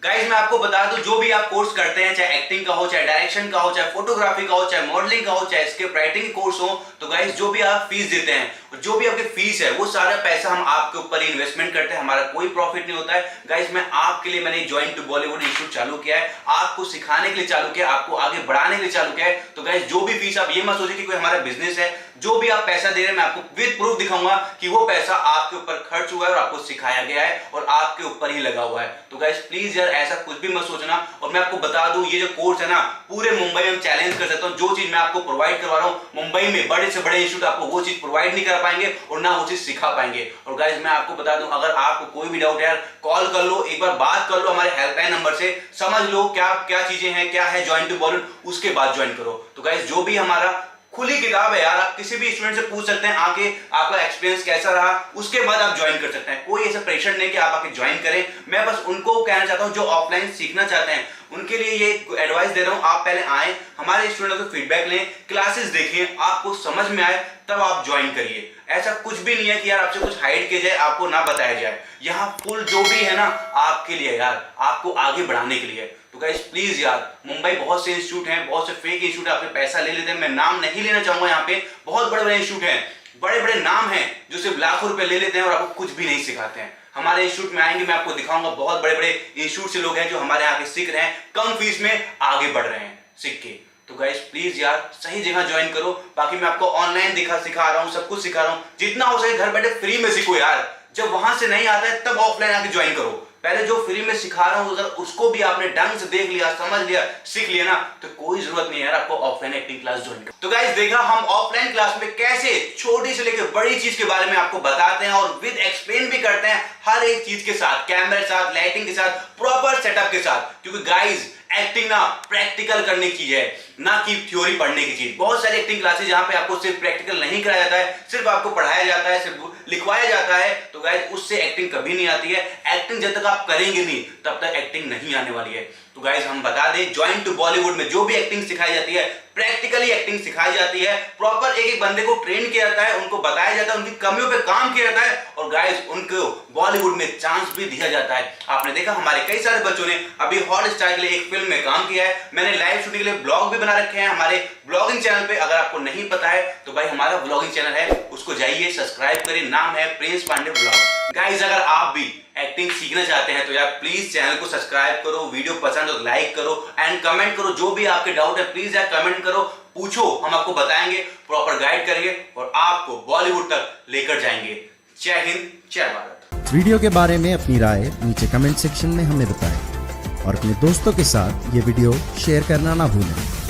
गाइज मैं आपको बता दूं, जो भी आप कोर्स करते हैं, चाहे एक्टिंग का हो, चाहे डायरेक्शन का हो, चाहे फोटोग्राफी का हो, चाहे मॉडलिंग का हो, चाहे स्क्रिप्ट राइटिंग कोर्स हो, तो गाइज जो भी आप फीस देते हैं, जो भी आपकी फीस है, वो सारा पैसा हम आपके ऊपर ही इन्वेस्टमेंट करते हैं, हमारा कोई प्रॉफिट नहीं होता है। गाइज मैं आपके लिए मैंने ज्वाइन टू बॉलीवुड इंस्टीट्यूट चालू किया है, आपको सिखाने के लिए चालू किया है, आपको आगे बढ़ाने के लिए चालू किया है। तो गाइज जो भी फीस, आप ये मत सोचिए कि कोई हमारा बिजनेस है, जो भी आप पैसा दे रहे हैं मैं आपको विद प्रूफ दिखाऊंगा कि वो पैसा आपके ऊपर खर्च हुआ है और आपको सिखाया गया है और आपके ऊपर ही लगा हुआ है। तो गाइस प्लीज यार ऐसा कुछ भी मत सोचना। और मैं आपको बता दूं, ये जो कोर्स है ना, पूरे मुंबई में चैलेंज कर सकता हूं, जो चीज मैं आपको प्रोवाइड करवा रहा हूं, मुंबई में बड़े से बड़े इंस्टीट्यूट आपको वो चीज प्रोवाइड नहीं कर पाएंगे और ना वो चीज सिखा पाएंगे। और गाइस मैं आपको बता दूं, अगर आपको कोई भी डाउट है यार, कॉल कर लो, एक बार बात कर लो हमारे हेल्पलाइन नंबर से, समझ लो क्या क्या चीजें हैं, क्या है ज्वाइन टू बॉलीवुड, उसके बाद ज्वाइन करो। तो गाइस जो भी हमारा खुली किताब है यार, आप किसी भी स्टूडेंट से पूछ सकते हैं आके आपका एक्सपीरियंस कैसा रहा, उसके बाद आप ज्वाइन कर सकते हैं। कोई ऐसा प्रेशर नहीं कि आप आके ज्वाइन करें। मैं बस उनको कहना चाहता हूं जो ऑफलाइन सीखना चाहते हैं, उनके लिए ये एडवाइस दे रहा हूं, आप पहले आए, हमारे स्टूडेंट्स को फीडबैक लें, क्लासेस देखिए, आपको समझ में आए तब आप ज्वाइन करिए। ऐसा कुछ भी नहीं है कि यार आपसे कुछ हाइड किया जाए, आपको ना बताया जाए। यहाँ फुल जो भी है ना आपके लिए यार, आपको आगे बढ़ाने के लिए। तो गाइस प्लीज यार, मुंबई बहुत से इंस्टीट्यूट हैं, बहुत से फेक इंस्टीट्यूट आपसे पैसा ले लेते हैं, मैं नाम नहीं लेना चाहूंगा। यहाँ पे बहुत बड़े बड़े इंस्टीट्यूट हैं, बड़े बड़े नाम हैं जो सिर्फ लाखों रुपए ले लेते हैं और आपको कुछ भी नहीं सिखाते हैं। हमारे इंस्टीट्यूट में आएंगे, मैं आपको दिखाऊंगा, बहुत बड़े बड़े इंस्टीट्यूट से लोग हैं जो हमारे यहाँ सीख रहे हैं, कम फीस में आगे बढ़ रहे हैं सीख के। तो गाइस प्लीज यार सही जगह ज्वाइन करो। बाकी मैं आपको ऑनलाइन सिखा रहा हूँ, सब कुछ सिखा रहा हूँ, जितना हो सके घर बैठे फ्री में सीखो यार। जब वहां से नहीं आता है तब ऑफलाइन आके ज्वाइन करो। पहले जो फ्री में सिखा रहा हूं, अगर उसको भी आपने ढंग से देख लिया, समझ लिया, सीख लिया ना, तो कोई जरूरत नहीं है यार आपको ऑफलाइन एक्टिंग क्लास ज्वाइन करने। तो गाइस देखा हम ऑफलाइन क्लास में कैसे छोटी से लेकर बड़ी चीज के बारे में आपको बताते हैं और विद एक्सप्लेन भी करते हैं, हर एक चीज के साथ, कैमरे के साथ, लाइटिंग के साथ, प्रॉपर सेटअप के साथ। क्योंकि गाइस एक्टिंग ना प्रैक्टिकल करने की चीज है। ना कि थ्योरी पढ़ने की चीज। बहुत सारी एक्टिंग क्लासेस जहां पे आपको सिर्फ प्रैक्टिकल नहीं कराया जाता है, सिर्फ आपको पढ़ाया जाता है, सिर्फ लिखवाया जाता है, तो गाइज उससे एक्टिंग कभी नहीं आती है। एक्टिंग जब तक आप करेंगे नहीं तब तक एक्टिंग नहीं आने वाली है। तो गाइज हम बता दें, ज्वाइन टू बॉलीवुड में जो भी एक्टिंग सिखाई जाती है, प्रैक्टिकली एक्टिंग सिखाई जाती है, प्रॉपर एक एक बंदे को ट्रेन किया जाता है, उनको बताया जाता है, उनकी कमियों पे काम किया जाता है और गाइज उनको बॉलीवुड में चांस भी दिया जाता है। आपने देखा हमारे कई सारे बच्चों ने अभी हॉट स्टार के लिए एक फिल्म में काम किया है। मैंने लाइव शूटिंग के लिए ब्लॉग भी बना रखे हैं हमारे ब्लॉगिंग चैनल पे। अगर आपको नहीं पता है तो भाई हमारा ब्लॉगिंग चैनल है, उसको जाइए सब्सक्राइब करिए, नाम है प्रिंस पांडे ब्लॉग। गाइज अगर आप भी एक्टिंग सीखना चाहते हैं तो यार प्लीज चैनल को सब्सक्राइब करो, वीडियो पसंद हो तो लाइक करो एंड कमेंट करो। जो भी आपके डाउट है प्लीज यार कमेंट करो, पूछो, हम आपको बताएंगे, प्रॉपर गाइड करेंगे और आपको बॉलीवुड तक लेकर जाएंगे। जय हिंद, जय भारत। वीडियो के बारे में अपनी राय नीचे कमेंट सेक्शन में हमें बताएं और अपने दोस्तों के साथ ये वीडियो शेयर करना ना भूलें।